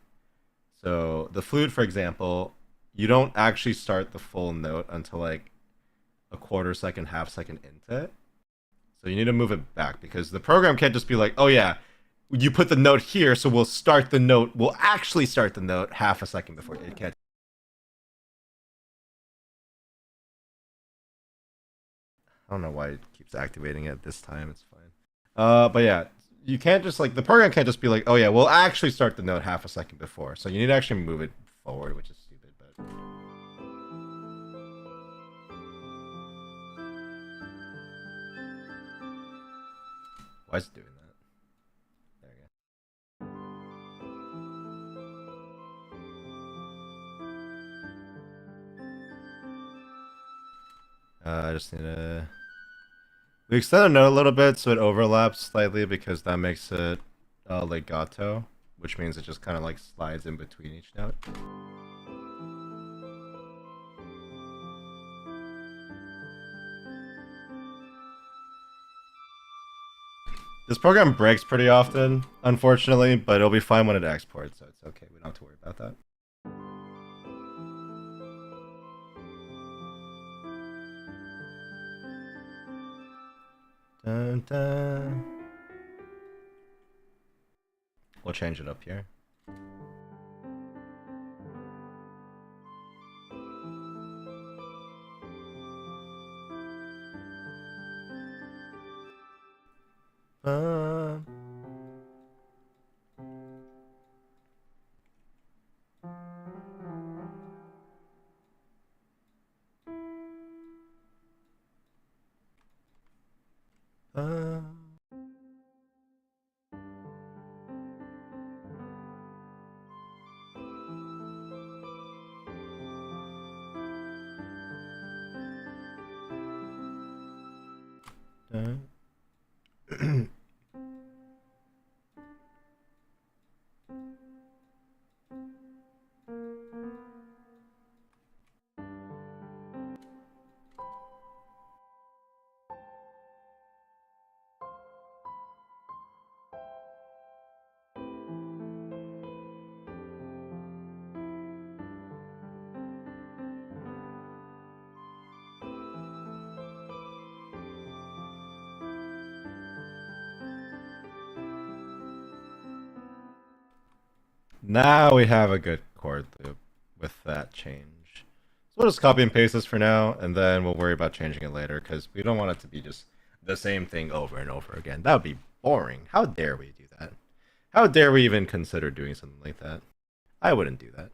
[SPEAKER 1] So the flute, for example, you don't actually start the full note until like a quarter second, half second into it. So you need to move it back because the program can't just be like, oh yeah, you put the note here, so we'll start the note. We'll actually start the note half a second before it can't. I don't know why it keeps activating it this time. It's fine. But yeah, you can't just like the program can't just be like, oh yeah, we'll actually start the note half a second before. So you need to actually move it forward, which is stupid. But why is it doing that? There you go. I just need to. We extend the note a little bit so it overlaps slightly because that makes it legato, which means it just kind of like slides in between each note. This program breaks pretty often, unfortunately, but it'll be fine when it exports, so it's okay. We don't have to worry about that. Dun, dun. We'll change it up here. Uh... Now we have a good chord loop with that change. So we'll just copy and paste this for now, and then we'll worry about changing it later, because we don't want it to be just the same thing over and over again. That would be boring. How dare we do that? How dare we even consider doing something like that? I wouldn't do that.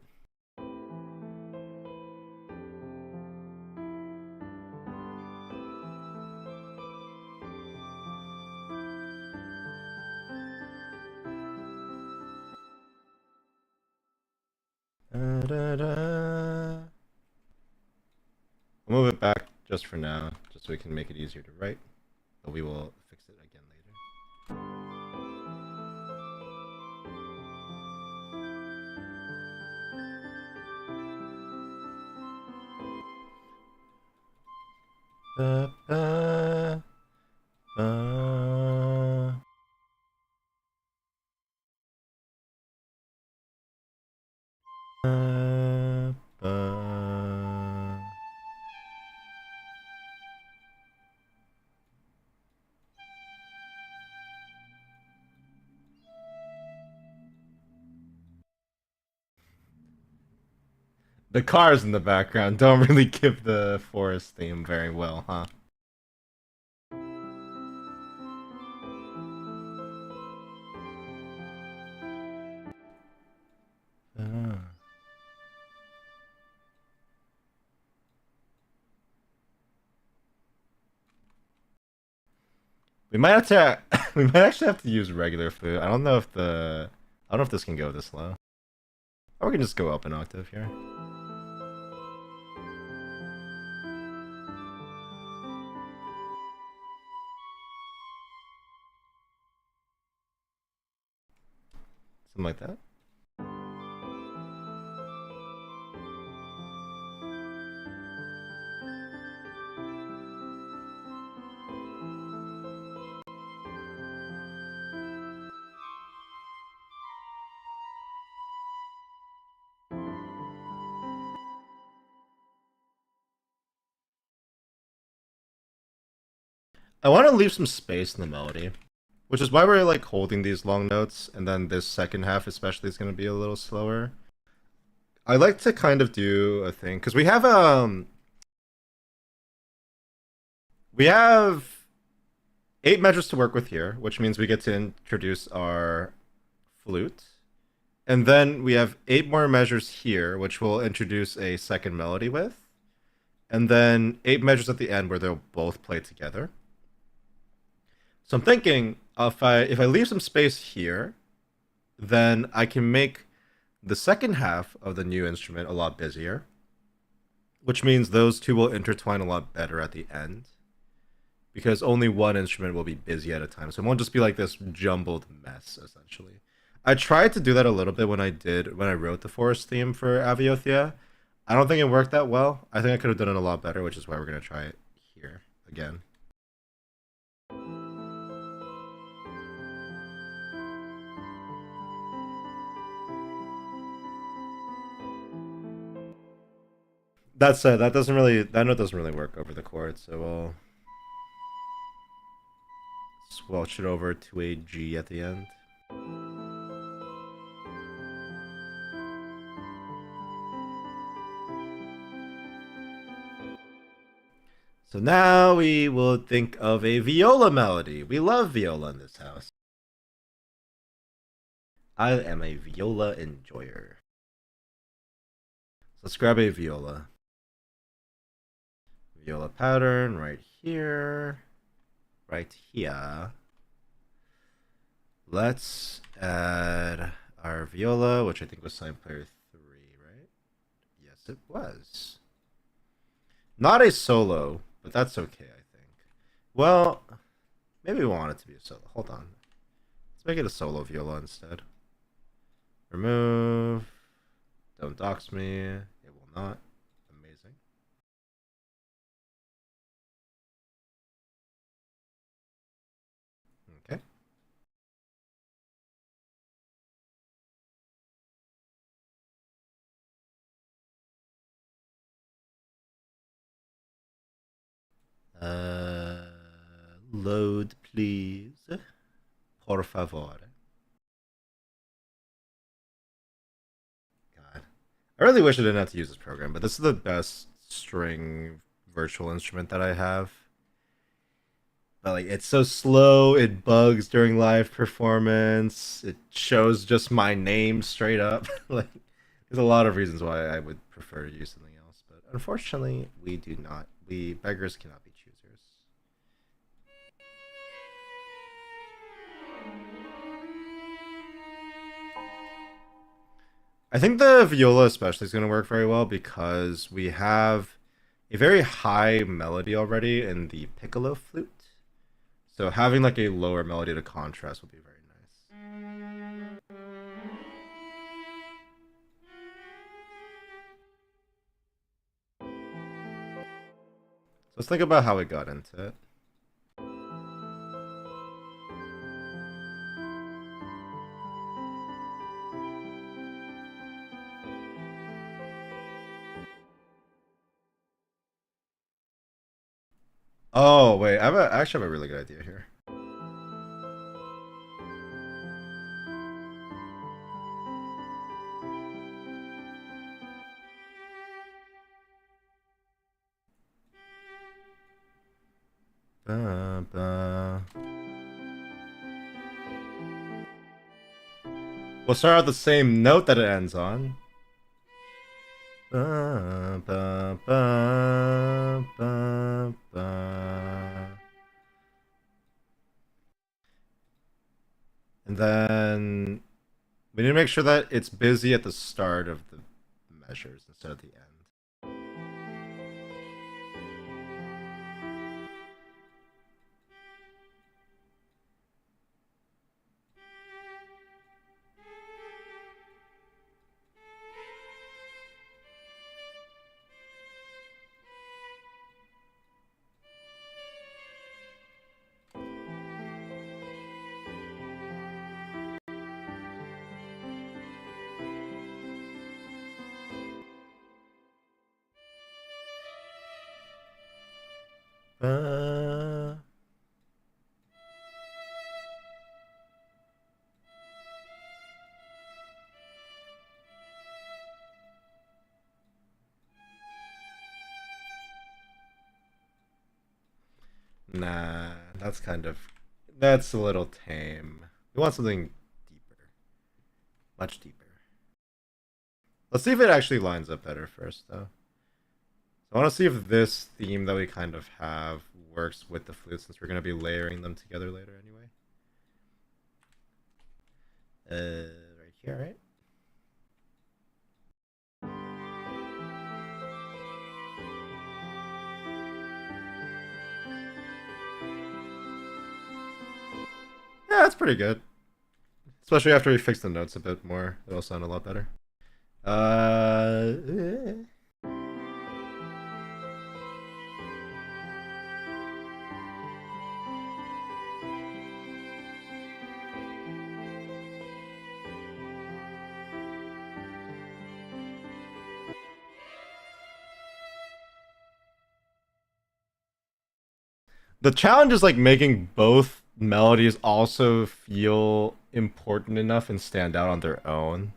[SPEAKER 1] We'll move it back just for now, just so we can make it easier to write. But we will fix it again later. The cars in the background don't really give the forest theme very well, huh? We might have to. We might actually have to use regular flute. I don't know if this can go this low. Or we can just go up an octave here. Something like that. I want to leave some space in the melody, which is why we're like holding these long notes, and then this second half especially is going to be a little slower. I like to kind of do a thing because we have 8 measures to work with here, which means we get to introduce our flute. And then we have 8 more measures here, which we'll introduce a second melody with. And then 8 measures at the end where they'll both play together. So I'm thinking if I leave some space here, then I can make the second half of the new instrument a lot busier, which means those two will intertwine a lot better at the end, because only one instrument will be busy at a time. So it won't just be like this jumbled mess, essentially. I tried to do that a little bit when I wrote the forest theme for Aviothea. I don't think it worked that well. I think I could have done it a lot better, which is why we're going to try it here again. That said, that note doesn't really work over the chord, so we'll swelch it over to a G at the end. So now we will think of a viola melody. We love viola in this house. I am a viola enjoyer. So let's grab a viola. Viola pattern right here. Right here. Let's add our viola, which I think was sign player 3, right? Yes, it was. Not a solo, but that's okay, I think. Well, maybe we want it to be a solo. Hold on. Let's make it a solo viola instead. Remove. Don't dox me. It will not. Amazing. Okay. Load, please. Por favor. God. I really wish I didn't have to use this program, but this is the best string virtual instrument that I have. But like it's so slow, it bugs during live performance. It shows just my name straight up. Like there's a lot of reasons why I would prefer to use something else, but unfortunately, we do not. We beggars cannot be choosers. I think the viola especially is going to work very well because we have a very high melody already in the piccolo flute. So having like a lower melody to contrast would be very nice. So let's think about how we got into it. Oh wait, I actually have a really good idea here. Ba, ba. We'll start out the same note that it ends on. Ba, ba, ba, ba, ba. And then we need to make sure that it's busy at the start of the measures instead of the end. Ba. Nah, that's a little tame. We want something deeper, much deeper. Let's see if it actually lines up better first, though. So I want to see if this theme that we kind of have works with the flute, since we're going to be layering them together later anyway. Right here, right? Yeah, that's pretty good. Especially after we fix the notes a bit more, it'll sound a lot better. Eh. The challenge is like making both melodies also feel important enough and stand out on their own.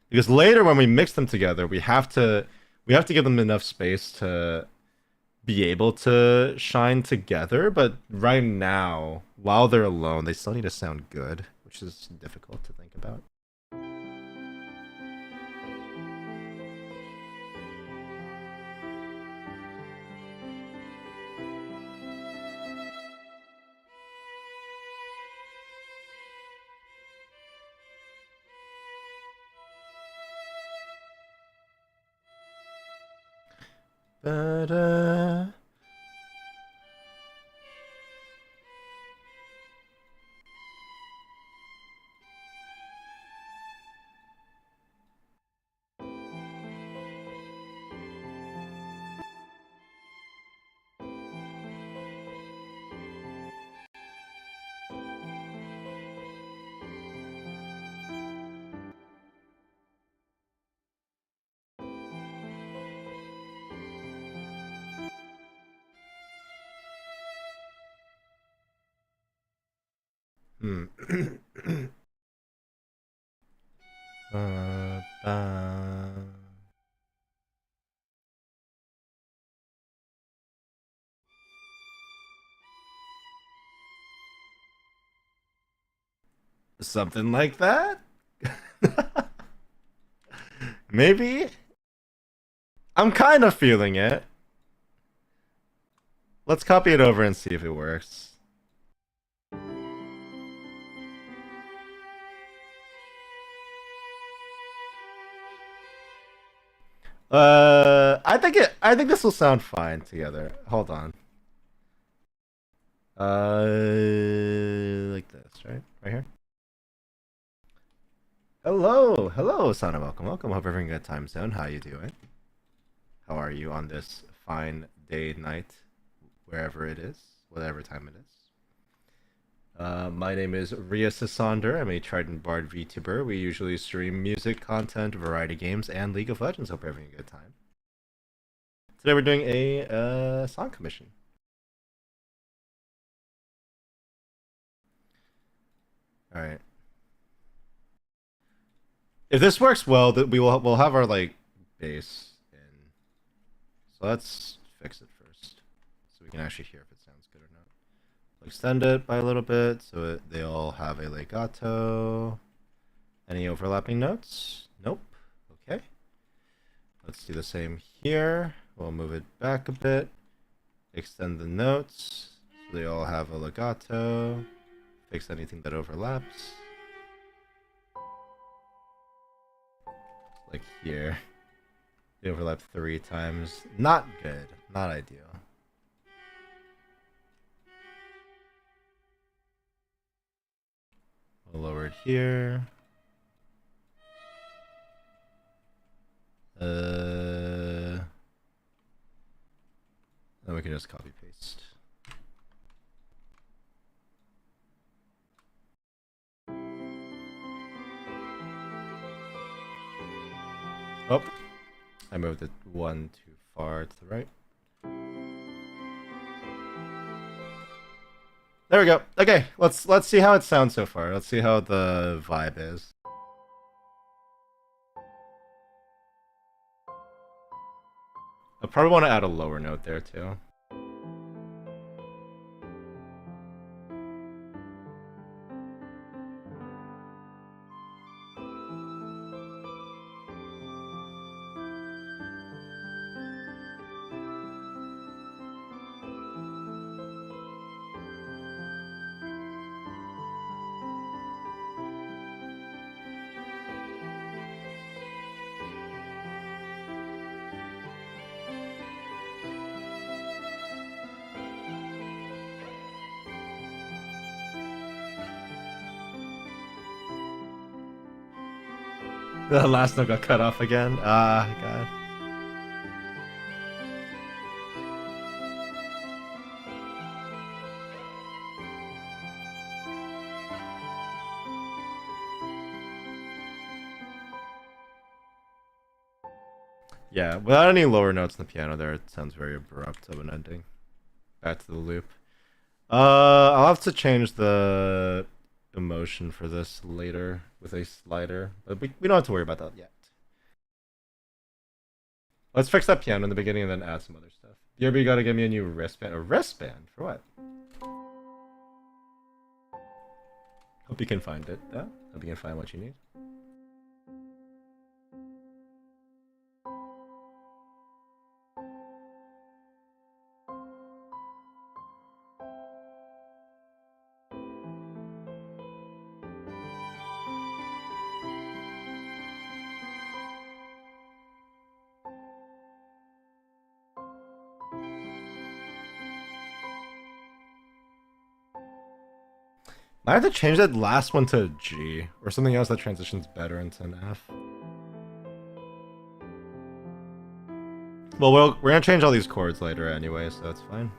[SPEAKER 1] Because later when we mix them together, we have to give them enough space to be able to shine together, but right now, while they're alone, they still need to sound good, which is difficult to think about. But hmm. uh, uh, Something like that? Maybe? I'm kind of feeling it. Let's copy it over and see if it works. I think this will sound fine together. Hold on. Like this, right? Right here. Hello, Sana. Welcome. Hope you're having a good time zone. How you doing? How are you on this fine day, night, wherever it is, whatever time it is? My name is Rius Isonder. I'm a Trident Bard VTuber. We usually stream music, content, variety games, and League of Legends. Hope you're having a good time. Today we're doing a song commission. All right. If this works well, that we'll have our like bass in. So let's fix it first, so we can actually hear if it sounds good or not. Extend it by a little bit so they all have a legato. Any overlapping notes? Nope. Okay. Let's do the same here. We'll move it back a bit. Extend the notes so they all have a legato. Fix anything that overlaps. Like here. They overlap 3 times. Not good. Not ideal. We'll lower it here. Then we can just copy paste. Oh, I moved it one too far to the right. There we go. Okay, let's see how it sounds so far. Let's see how the vibe is. I probably want to add a lower note there too. The last note got cut off again. Ah, God. Yeah, without any lower notes in the piano there, it sounds very abrupt of an ending. Back to the loop. I'll have to change the emotion for this later with a slider, but we don't have to worry about that yet. Let's fix that piano in the beginning and then add some other stuff. You gotta give me a new wristband. A wristband? For what? Hope you can find it. Yeah? Hope you can find what you need. I have to change that last one to G or something else that transitions better into an F. Well, we're gonna change all these chords later anyway, so that's fine.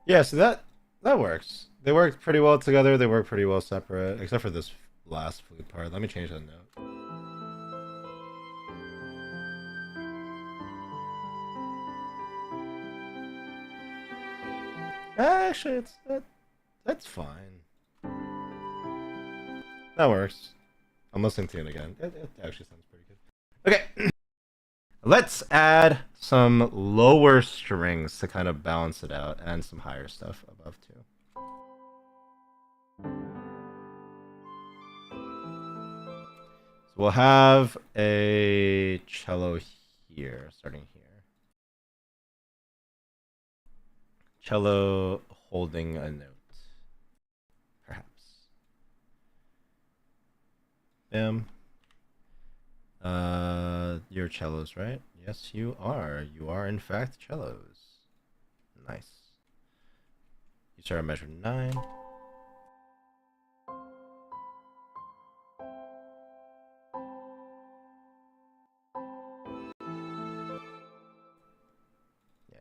[SPEAKER 1] Yeah, so that works. They work pretty well together. They work pretty well separate, except for this last flute part. Let me change that note. Actually, that's fine. That works. I'm listening to it again. It actually sounds pretty good. Okay, let's add some lower strings to kind of balance it out, and some higher stuff above too. So we'll have a cello here, starting here. Cello holding a note, perhaps. Bam. You're cellos, right? Yes, you are. You are, in fact, cellos. Nice. You start at measure 9. Yeah.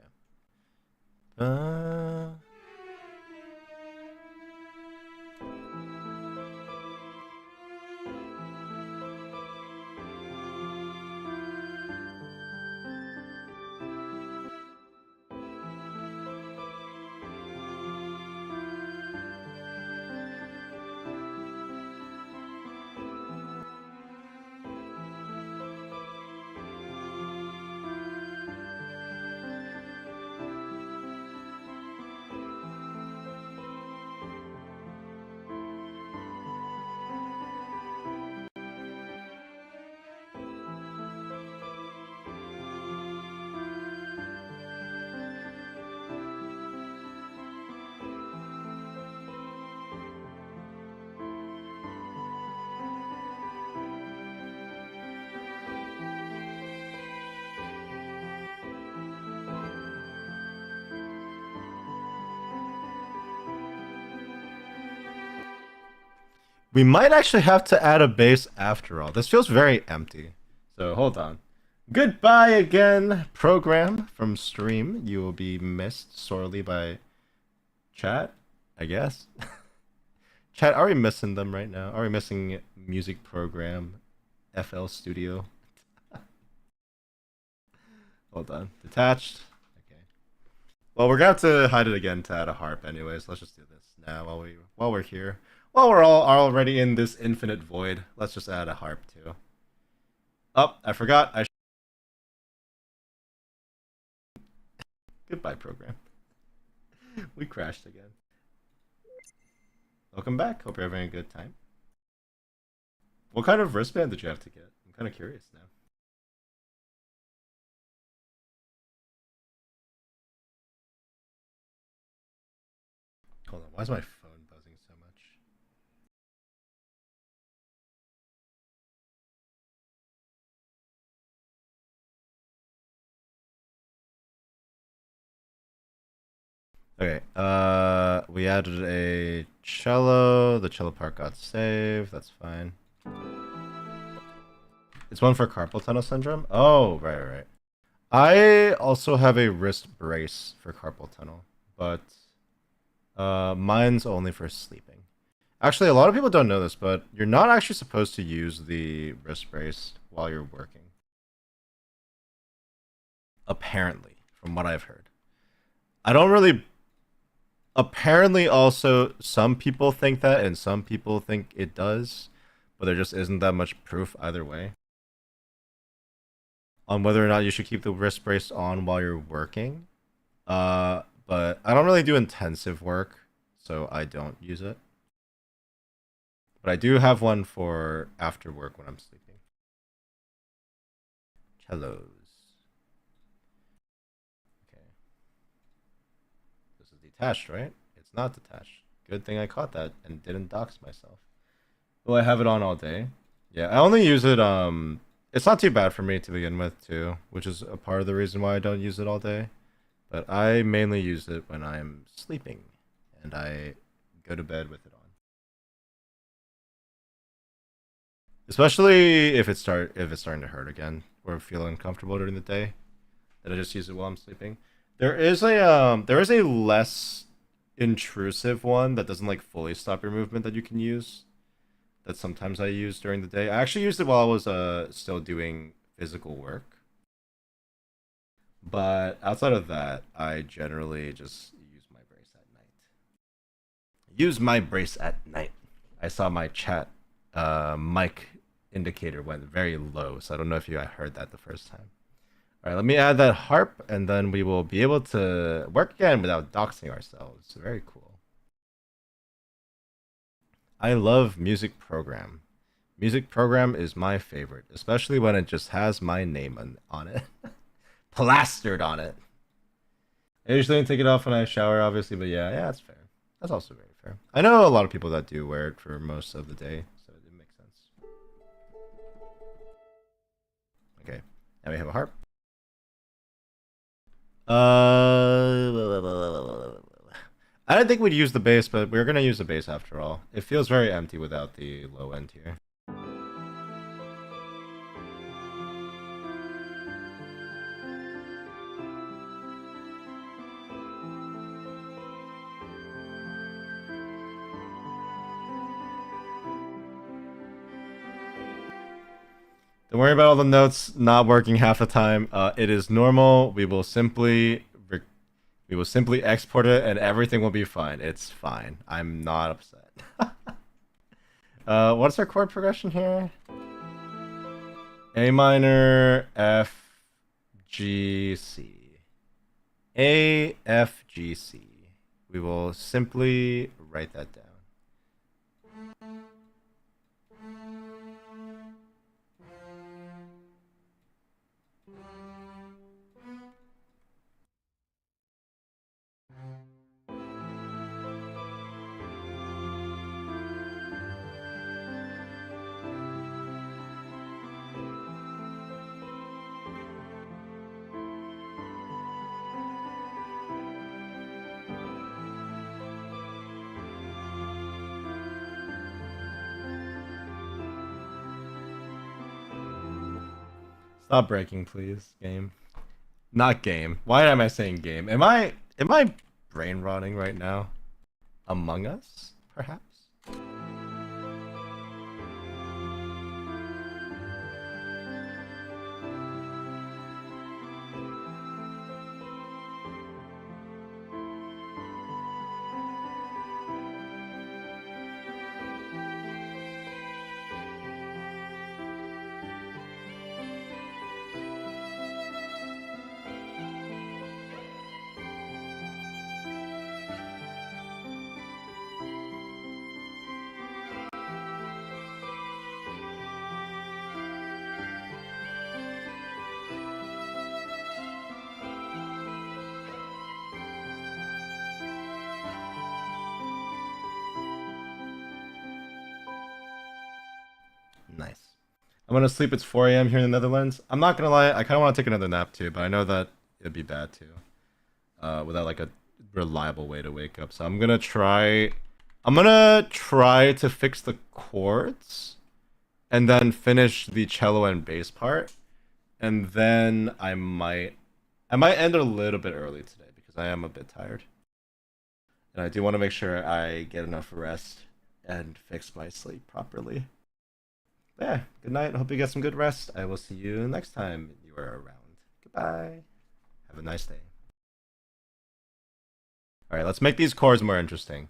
[SPEAKER 1] We might actually have to add a bass after all. This feels very empty. So hold on. Goodbye again, program from stream. You will be missed sorely by chat, I guess. Chat, are we missing them right now? Are we missing music program, FL Studio? Hold on. Detached. Okay. Well, we're gonna have to hide it again to add a harp anyways. Let's just do this now while we're here. While we're all already in this infinite void, let's just add a harp too. Oh, I forgot. Goodbye, program. We crashed again. Welcome back. Hope you're having a good time. What kind of wristband did you have to get? I'm kind of curious now. Hold on, why is my phone buzzing so much? Okay, we added a cello. The cello part got saved. That's fine. It's one for carpal tunnel syndrome. Oh, right. I also have a wrist brace for carpal tunnel, but mine's only for sleeping. Actually, a lot of people don't know this, but you're not actually supposed to use the wrist brace while you're working. Apparently, from what I've heard. I don't really. Apparently, also, some people think that, and some people think it does, but there just isn't that much proof either way on whether or not you should keep the wrist brace on while you're working. But I don't really do intensive work, so I don't use it. But I do have one for after work when I'm sleeping. Cellos. Okay. This is detached, right? It's not detached. Good thing I caught that and didn't dox myself. Will I have it on all day? Yeah, I only use it, it's not too bad for me to begin with, too, which is a part of the reason why I don't use it all day. But I mainly use it when I'm sleeping, and I go to bed with it on. Especially if it's starting to hurt again or feel uncomfortable during the day, then I just use it while I'm sleeping. There is a less intrusive one that doesn't like fully stop your movement that you can use. That sometimes I use during the day. I actually used it while I was still doing physical work. But outside of that, I generally just use my brace at night. Use my brace at night. I saw my chat mic indicator went very low, so I don't know if you heard that the first time. All right, let me add that harp, and then we will be able to work again without doxing ourselves. Very cool. I love music program. Music program is my favorite, especially when it just has my name on it, plastered on it. I usually take it off when I shower, obviously, but yeah, that's fair. That's also very fair. I know a lot of people that do wear it for most of the day, so it makes sense. Okay, now we have a harp. I don't think we'd use the bass, but we're gonna use the bass after all. It feels very empty without the low end here. Don't worry about all the notes not working half the time. It is normal. We will simply export it, and everything will be fine. It's fine. I'm not upset. What's our chord progression here? A minor, F, G, C. A, F, G, C. We will simply write that down. Stop breaking, please, game. Not game. Why am I saying game? Am I brain rotting right now? Among Us, perhaps? I'm gonna sleep. It's 4 a.m. here in the Netherlands. I'm not gonna lie. I kind of want to take another nap too, but I know that it'd be bad too, without like a reliable way to wake up. So I'm gonna try. I'm gonna try to fix the chords, and then finish the cello and bass part, and then I might end a little bit early today because I am a bit tired, and I do want to make sure I get enough rest and fix my sleep properly. Yeah, good night. Hope you get some good rest. I will see you next time you are around. Goodbye. Have a nice day. Alright, let's make these chords more interesting.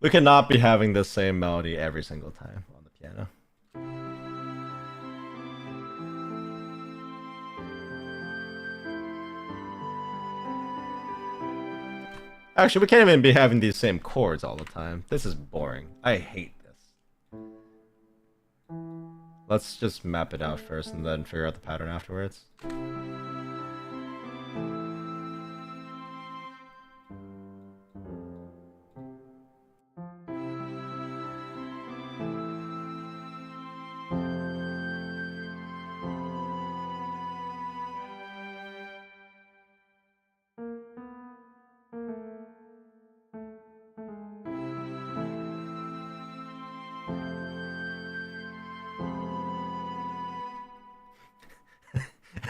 [SPEAKER 1] We cannot be having the same melody every single time on the piano. Actually, we can't even be having these same chords all the time. This is boring. I hate this. Let's just map it out first and then figure out the pattern afterwards.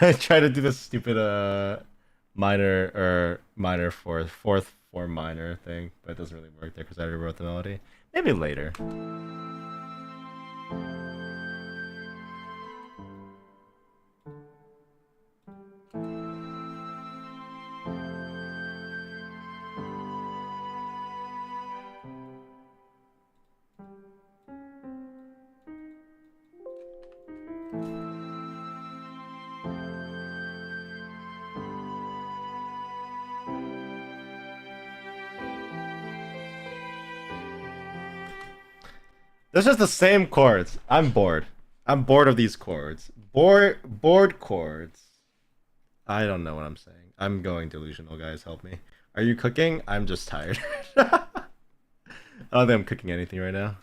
[SPEAKER 1] I try to do this stupid minor or minor fourth form minor thing, but it doesn't really work there because I already wrote the melody. Maybe later. This is the same chords. I'm bored. I'm bored of these chords. Bored chords. I don't know what I'm saying. I'm going delusional, guys. Help me. Are you cooking? I'm just tired. I don't think I'm cooking anything right now.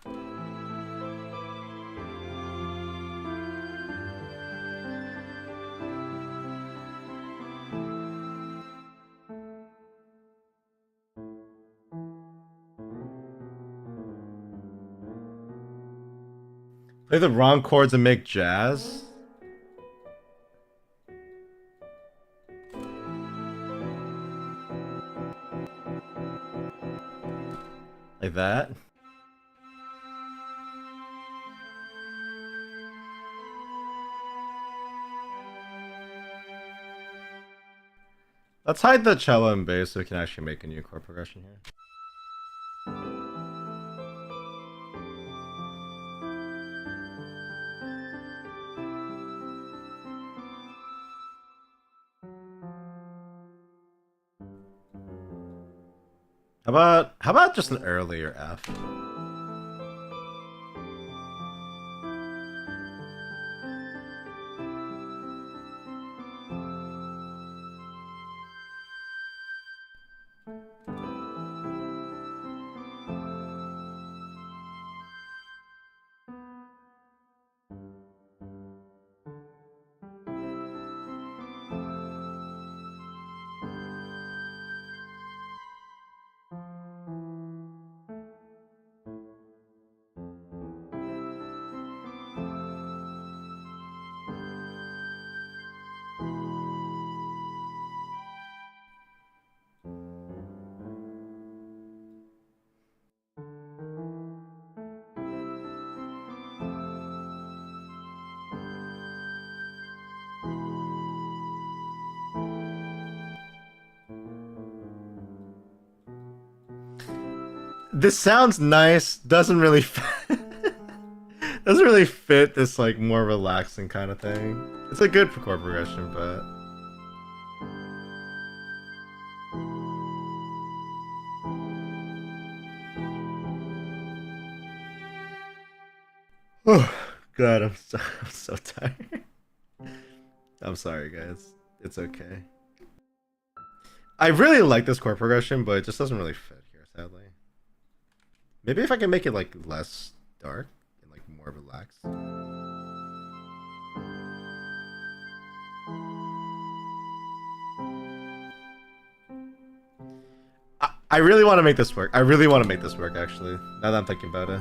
[SPEAKER 1] Play the wrong chords and make jazz? Like that? Let's hide the cello and bass so we can actually make a new chord progression here. How about just an earlier F? This sounds nice, doesn't really doesn't really fit this like more relaxing kind of thing. It's a good chord progression, but Oh God, I'm so tired. I'm sorry, guys. It's okay. I really like this chord progression, but it just doesn't really fit here, sadly. Maybe if I can make it like less dark and like more relaxed. I really want to make this work. I really want to make this work, actually. Now that I'm thinking about it.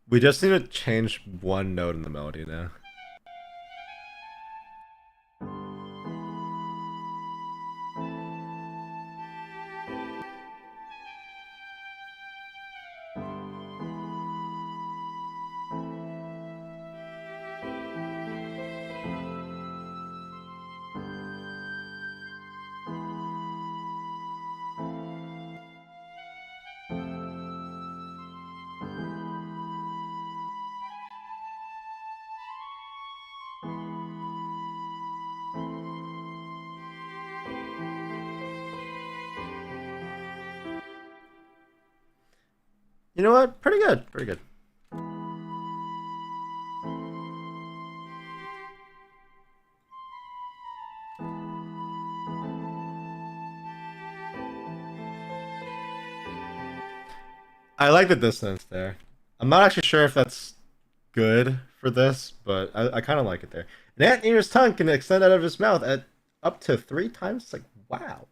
[SPEAKER 1] We just need to change one note in the melody now. You know what? Pretty good. Pretty good. I like the distance there. I'm not actually sure if that's good for this, but I kind of like it there. An anteater's tongue can extend out of his mouth at up to 3 times. It's like, wow.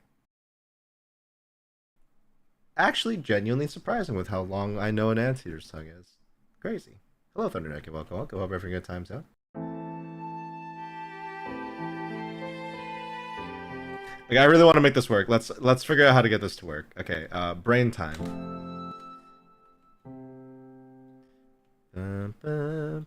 [SPEAKER 1] Actually, genuinely surprising with how long I know an anteater's tongue is. Crazy. Hello, Thunderneck, and welcome. Hope you're having a good time, so. Like, I really want to make this work. Let's figure out how to get this to work. Okay, brain time. Bum, bum,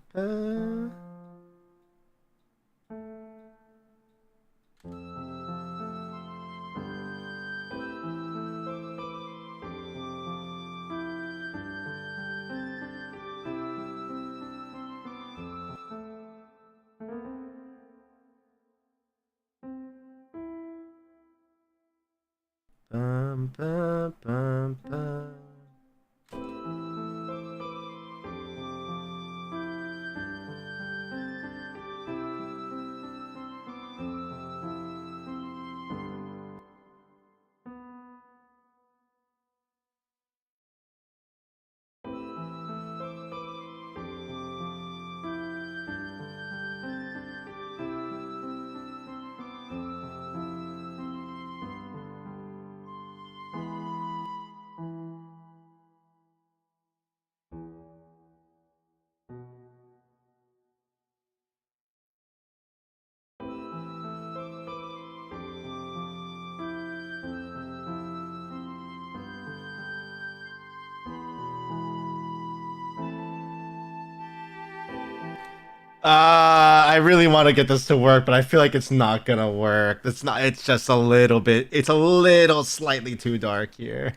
[SPEAKER 1] bum, bum. I really want to get this to work, but I feel like it's not gonna work. It's not. It's just a little bit. It's a little slightly too dark here.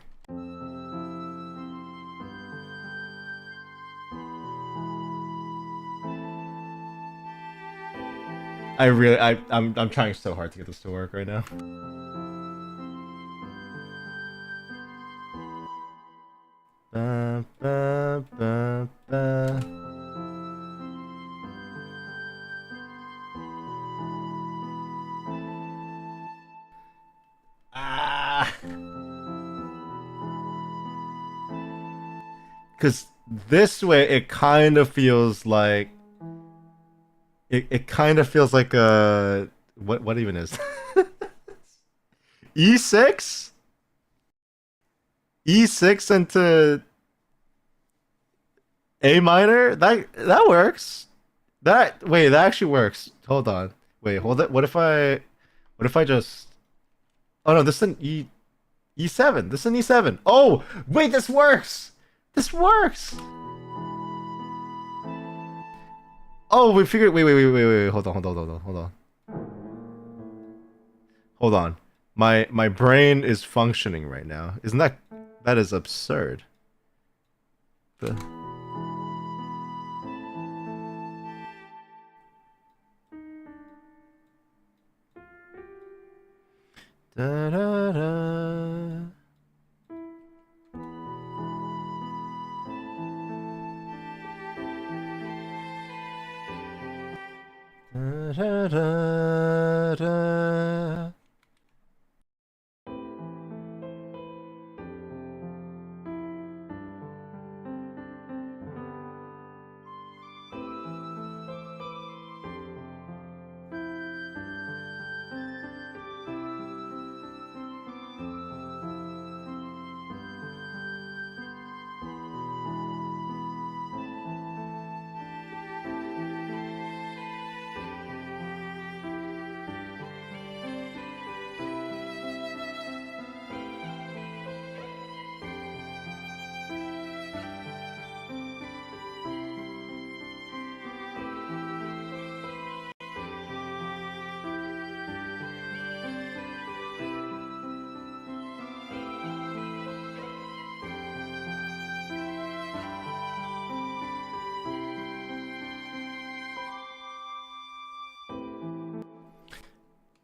[SPEAKER 1] I'm trying so hard to get this to work right now. Ba, ba, ba, ba. Ah. Because this way it kind of feels like it kind of feels like a what even is E6 E6 into A minor. That works. That actually works. Hold on, wait, hold it. What if I just, oh no, this is an E7. This is an E7. Oh wait, this works. This works. Oh, we figured. Wait. Hold on. My brain is functioning right now. Isn't that That is absurd. But... Da, da, da. Da, da, da, da.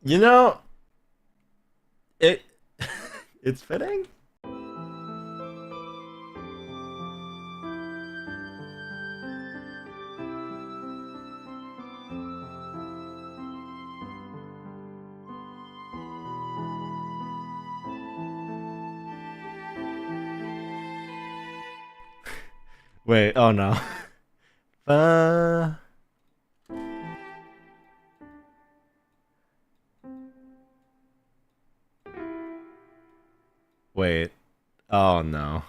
[SPEAKER 1] You know, it it's fitting. Wait, oh no. Uh, wait. Oh no.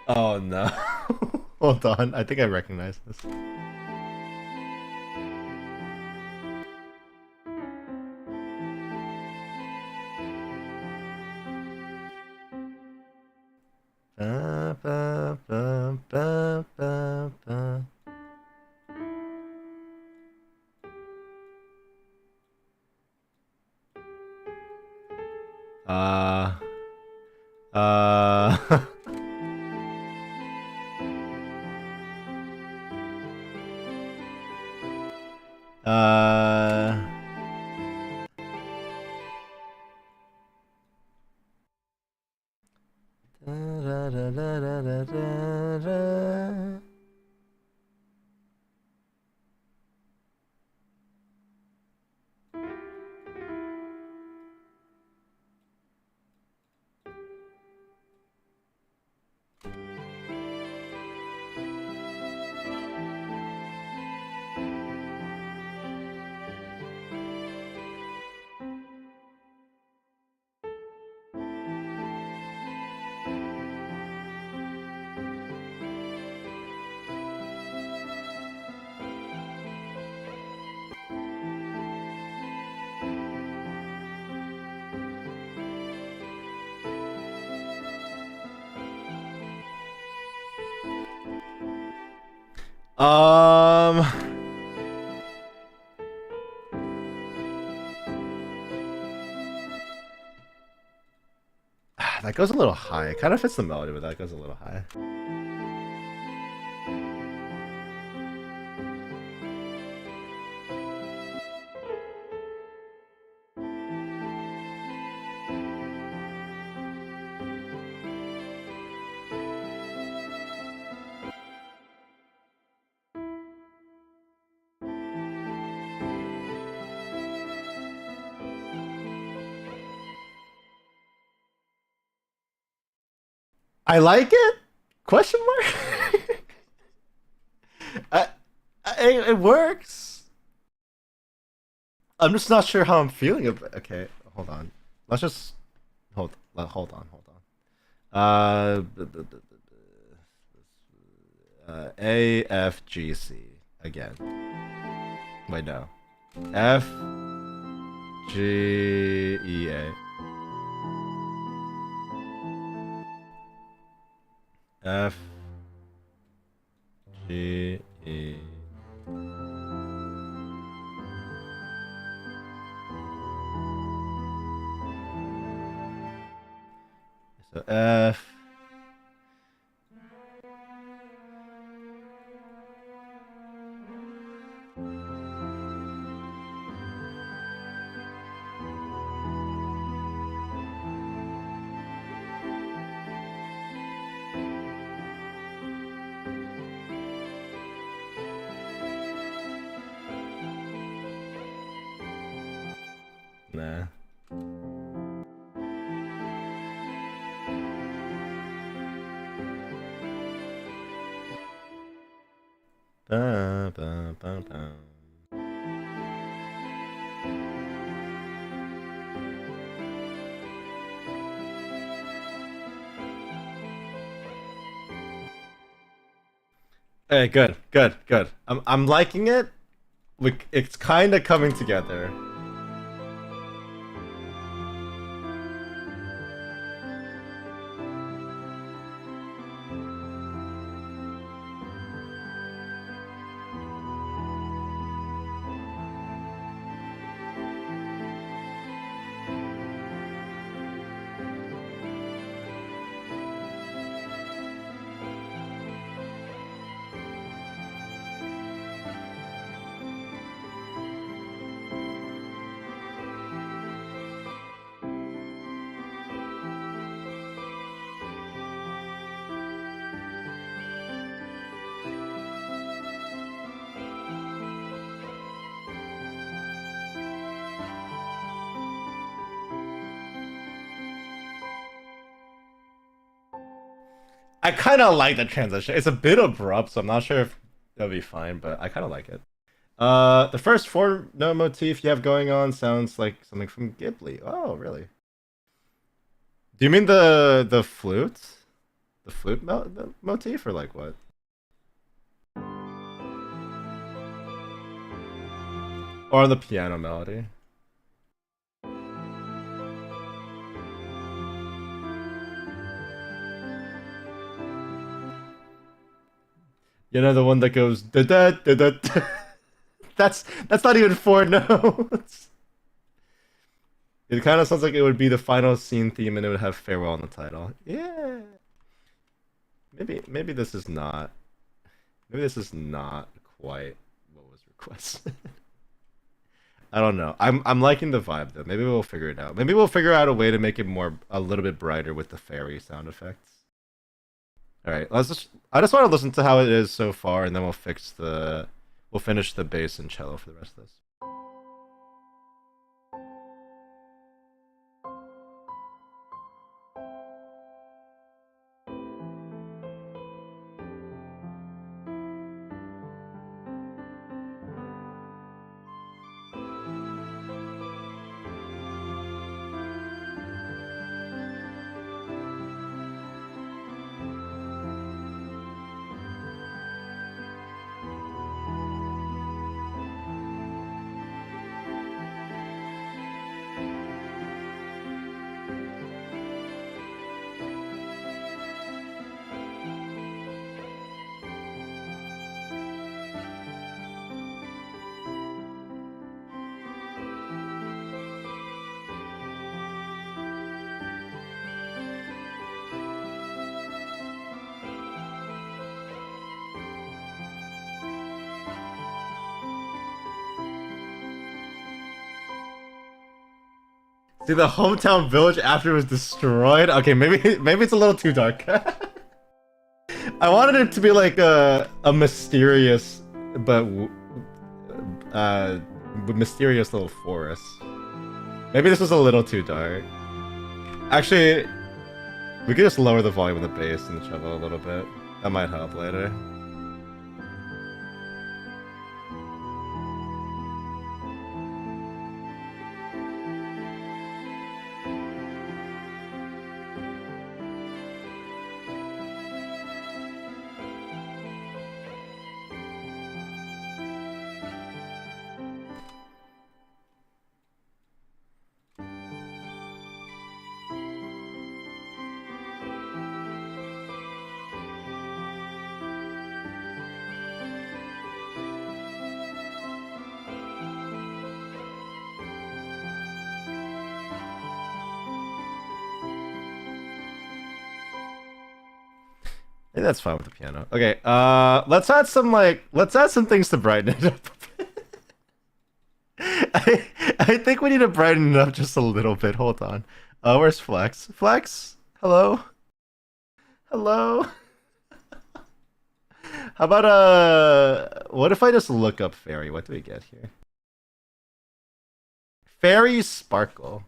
[SPEAKER 1] Oh no. Hold on. I think I recognize this. Ba, ba, ba, ba, ba, ba. Uh, uh, uh, da, da, da, da, da, da, da. Um, that goes a little high. It kind of fits the melody, but that goes a little high. I like it? Question mark? I, it works. I'm just not sure how I'm feeling about. Okay, hold on. Let's just hold on, hold on. A F G C again. Wait, no. F G E A. F G E. The F. Nah. Ba, ba, ba, ba. Hey, good, good, good. I'm liking it. It's kind of coming together. I kind of like the transition. It's a bit abrupt, so I'm not sure if that'll be fine, but I kind of like it. The first four note motif you have going on sounds like something from Ghibli. Oh, really? Do you mean the flute? The flute the motif, or like what? Or the piano melody? You know, the one that goes da da da da. That's not even four notes. It kind of sounds like it would be the final scene theme, and it would have farewell in the title. Yeah. Maybe this is not. Maybe this is not quite what was requested. I don't know. I'm liking the vibe though. Maybe we'll figure it out. Maybe we'll figure out a way to make it a little bit brighter with the fairy sound effects. All right, I just want to listen to how it is so far, and then we'll finish the bass and cello for the rest of this. See, the hometown village after it was destroyed. Okay, maybe it's a little too dark. I wanted it to be like a mysterious but mysterious little forest. Maybe this was a little too dark. Actually, we could just lower the volume of the bass and the cello a little bit. That might help later. think that's fine with the piano. Okay, let's add some things to brighten it up. I think we need to brighten it up just a little bit. Hold on. Where's Flex? Flex? Hello? Hello? How about what if I just look up fairy? What do we get here? Fairy sparkle.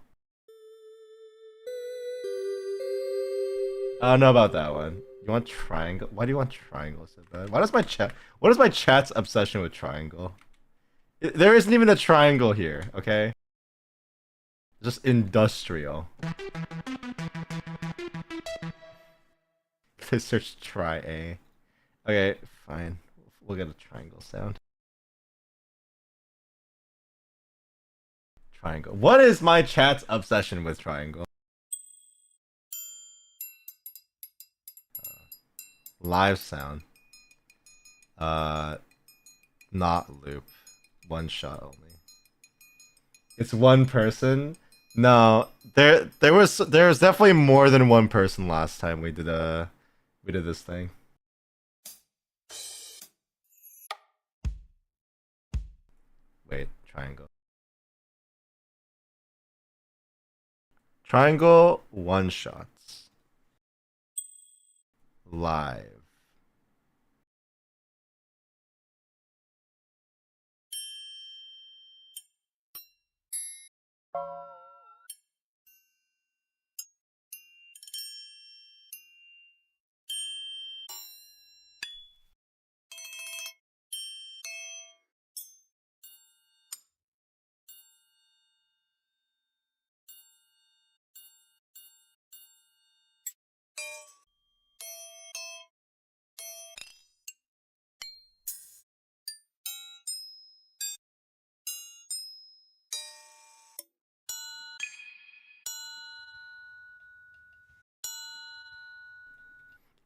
[SPEAKER 1] I don't know about that one. You want triangle? Why do you want triangle so bad? Why does my chat? What is my chat's obsession with triangle? There isn't even a triangle here, okay? Just industrial. They search try A. Okay, fine. We'll get a triangle sound. Triangle. What is my chat's obsession with triangle? Live sound. Not loop. One shot only. It's one person. No, there was definitely more than one person last time we did this thing. Wait, triangle. Triangle one shots. Live.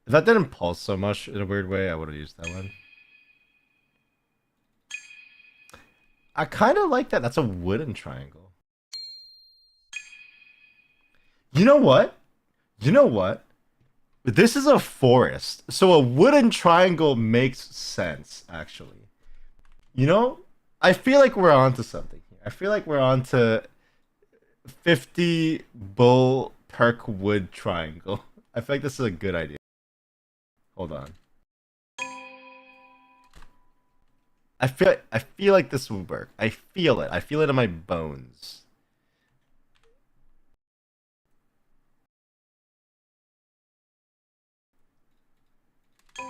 [SPEAKER 1] If that didn't pulse so much in a weird way, I would have used that one. I kind of like that. That's a wooden triangle. You know what? You know what? This is a forest, so a wooden triangle makes sense, actually. You know, I feel like we're onto something here. I feel like we're onto 50 bull perk wood triangle. I feel like this is a good idea. Hold on. I feel like this will work. I feel it. I feel it in my bones. I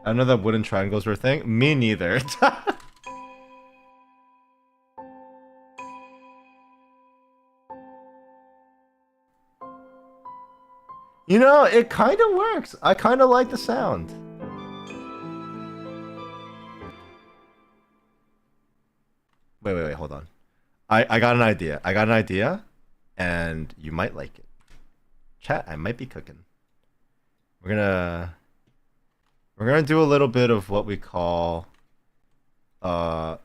[SPEAKER 1] don't know that wooden triangles were a thing. Me neither. You know, it kind of works. I kind of like the sound. Wait, hold on. I got an idea. I got an idea, and you might like it. Chat, I might be cooking. We're gonna do a little bit of what we call I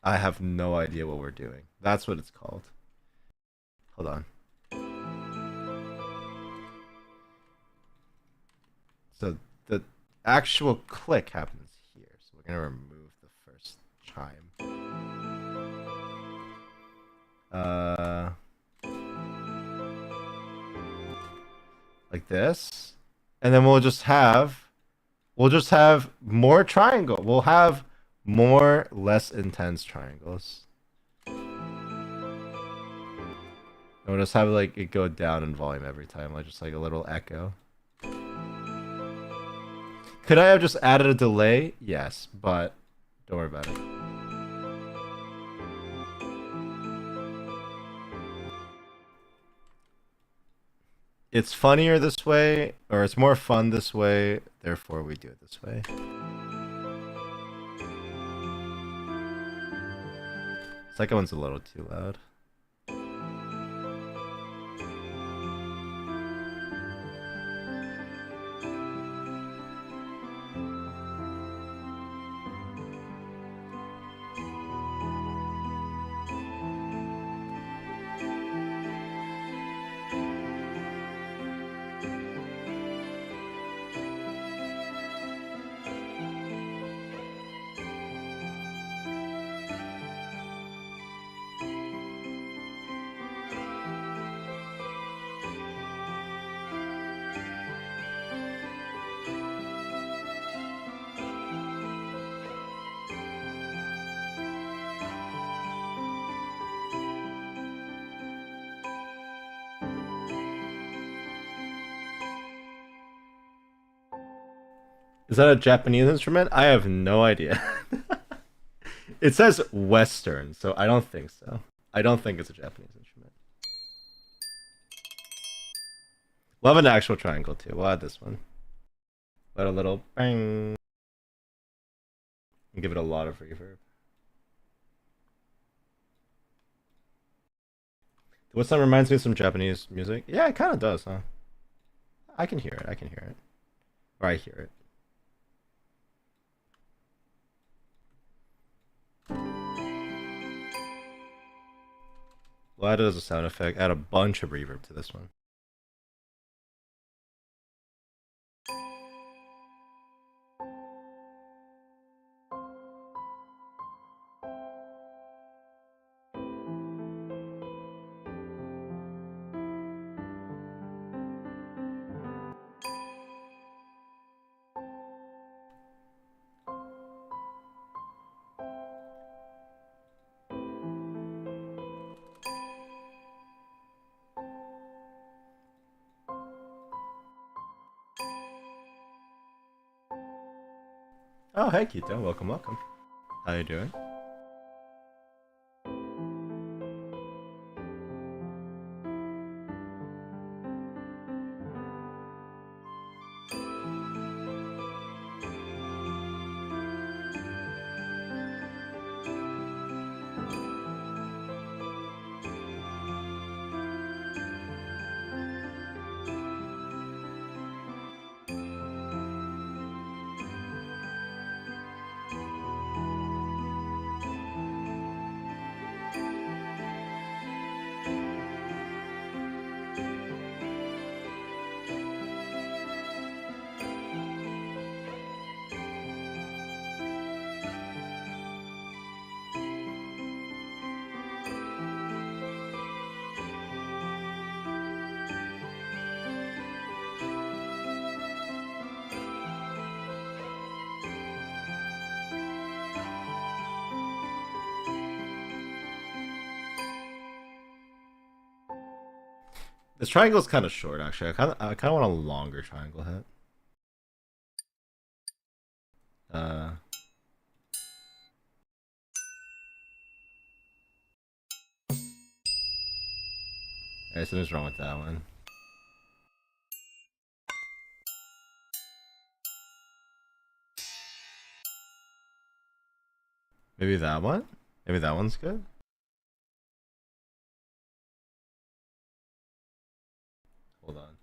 [SPEAKER 1] have no idea what we're doing. That's what it's called. Hold on. So the actual click happens here. So we're gonna remove the first chime. Like this. And then we'll just have more triangle. We'll have more less intense triangles. And we'll just have like it go down in volume every time, like just like a little echo. Could I have just added a delay? Yes, but don't worry about it. It's funnier this way, or it's more fun this way, therefore we do it this way. Second one's a little too loud. Is that a Japanese instrument? I have no idea. It says Western, so I don't think so. I don't think it's a Japanese instrument. We'll have an actual triangle too. We'll add this one. Let a little bang. And give it a lot of reverb. What's that reminds me of some Japanese music? Yeah, it kind of does, huh? I can hear it. I can hear it. Or I hear it. We'll add it as a sound effect. Add a bunch of reverb to this one. Oh, hey, Kito. Welcome, welcome. How you doing? This triangle is kind of short, actually. I kind of want a longer triangle head. Uh, something's wrong with that one. Maybe that one? Maybe that one's good? Hold on.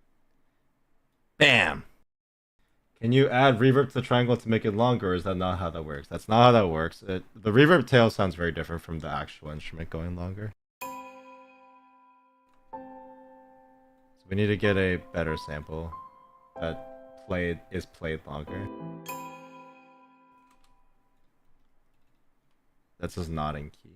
[SPEAKER 1] Bam! Can you add reverb to the triangle to make it longer, or is that not how that works? That's not how that works. The reverb tail sounds very different from the actual instrument going longer. So we need to get a better sample that is played longer. That's just not in key.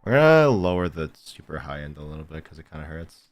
[SPEAKER 1] We're gonna lower the super high end a little bit because it kind of hurts.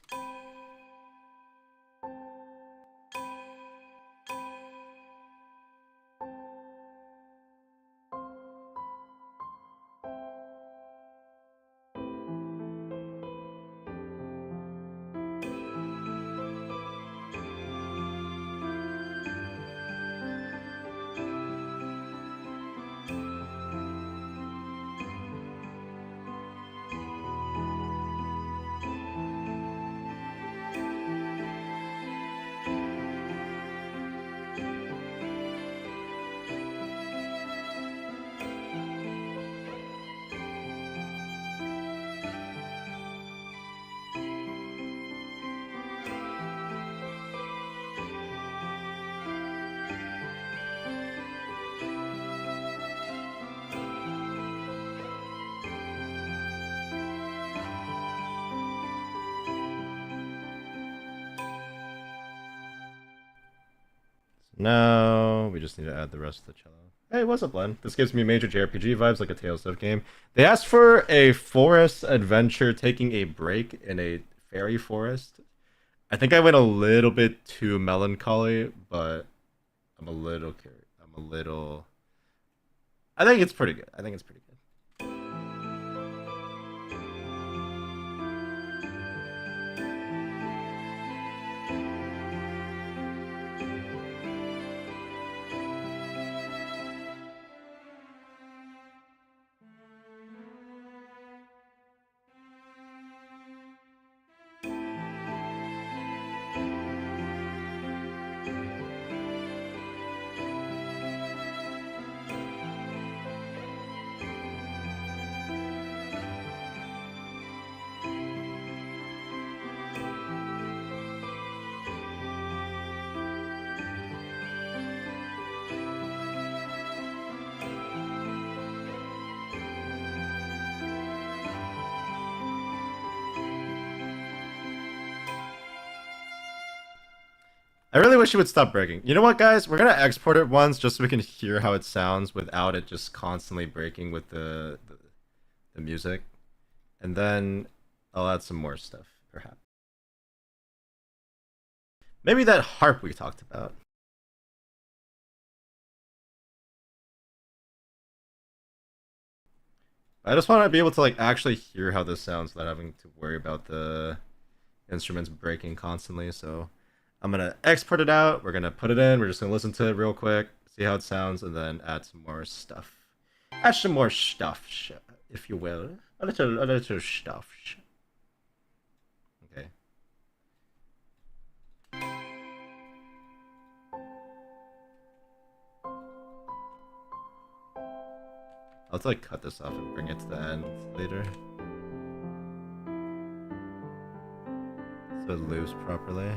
[SPEAKER 1] No. piano. We just need to add the rest of the cello. Hey, what's up, Len? This gives me major JRPG vibes, like a Tales of game. They asked for a forest adventure taking a break in a fairy forest. I think I went a little bit too melancholy, but I'm a little curious. I'm a little. I think it's pretty good. I think it's pretty good. I really wish it would stop breaking. You know what, guys? We're gonna export it once just so we can hear how it sounds without it just constantly breaking with the music. And then I'll add some more stuff, perhaps. Maybe that harp we talked about. I just want to be able to like actually hear how this sounds without having to worry about the instruments breaking constantly. So I'm gonna export it out. We're gonna put it in. We're just gonna listen to it real quick, see how it sounds, and then add some more stuff. Add some more stuff, if you will. A little stuff. Okay. I'll have to like cut this off and bring it to the end later, so it lives properly.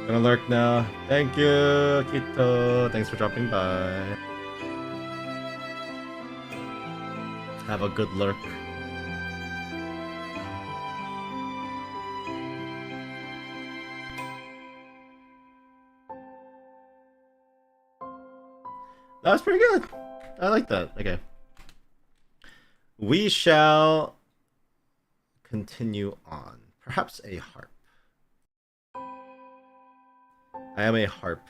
[SPEAKER 1] Gonna lurk now. Thank you, Kito. Thanks for dropping by. Have a good lurk. That was pretty good. I like that. Okay. We shall continue on. Perhaps a harp. I am a harp.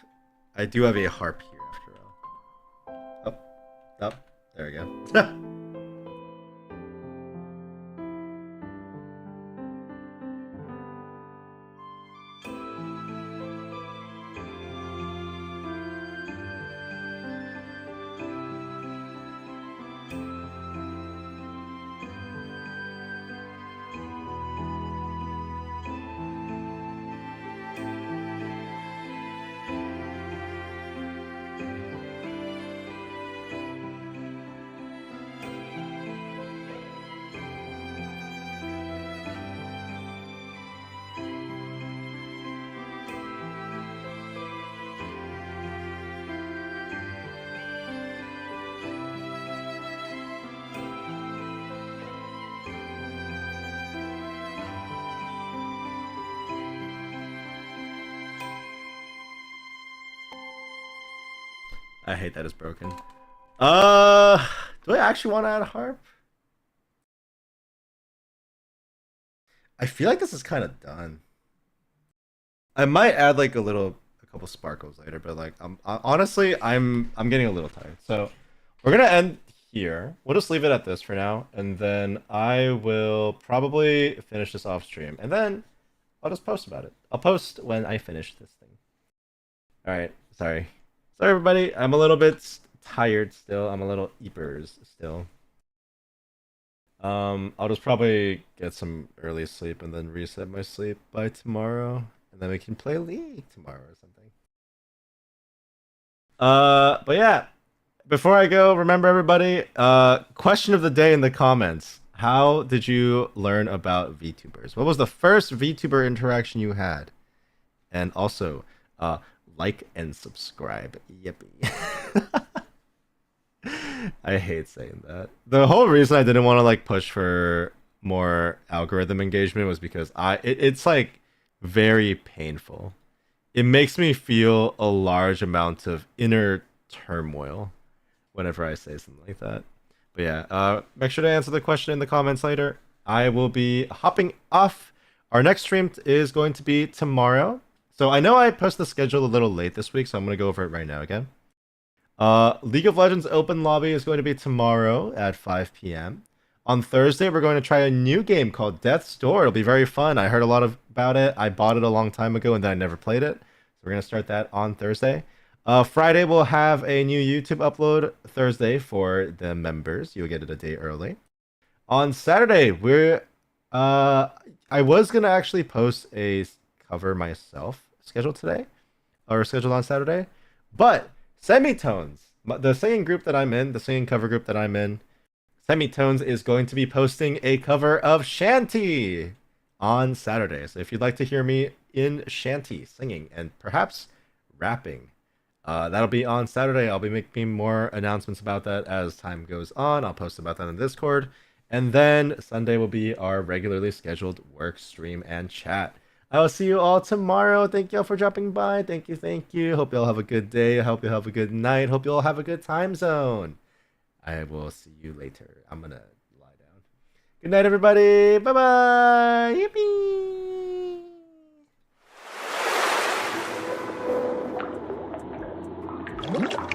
[SPEAKER 1] I do have a harp here after all. Up. Up. There we go. I hate that it's broken. Do I actually want to add a harp? I feel like this is kind of done. I might add like a couple sparkles later, but like honestly, I'm getting a little tired. So we're gonna end here. We'll just leave it at this for now, and then I will probably finish this off stream, and then I'll just post about it. I'll post when I finish this thing. All right, sorry. Sorry, everybody. I'm a little bit tired still. I'm a little eepers still. I'll just probably get some early sleep and then reset my sleep by tomorrow, and then we can play League tomorrow or something. But yeah, before I go, remember everybody, question of the day in the comments. How did you learn about VTubers? What was the first VTuber interaction you had? And also, uh, like and subscribe. Yippee. I hate saying that. The whole reason I didn't want to like push for more algorithm engagement was because it's like very painful. It makes me feel a large amount of inner turmoil whenever I say something like that. But yeah, make sure to answer the question in the comments later. I will be hopping off. Our next stream is going to be tomorrow. So I know I posted the schedule a little late this week, so I'm going to go over it right now again. League of Legends Open Lobby is going to be tomorrow at 5 p.m. On Thursday, we're going to try a new game called Death's Door. It'll be very fun. I heard a lot about it. I bought it a long time ago and then I never played it. So we're going to start that on Thursday. Friday, we'll have a new YouTube upload Thursday for the members. You'll get it a day early. On Saturday, I was going to actually post a cover myself scheduled today or scheduled on Saturday, but Semitones, the singing group that I'm in, the singing cover group that I'm in, Semitones is going to be posting a cover of Shanty on Saturday. So if you'd like to hear me in Shanty singing and perhaps rapping, that'll be on Saturday. I'll be making more announcements about that as time goes on. I'll post about that in Discord. And then Sunday will be our regularly scheduled work stream and chat. I will see you all tomorrow. Thank you all for dropping by. Thank you, thank you. Hope you all have a good day. I hope you have a good night. Hope you all have a good time zone. I will see you later. I'm gonna lie down. Good night, everybody. Bye bye. Yippee.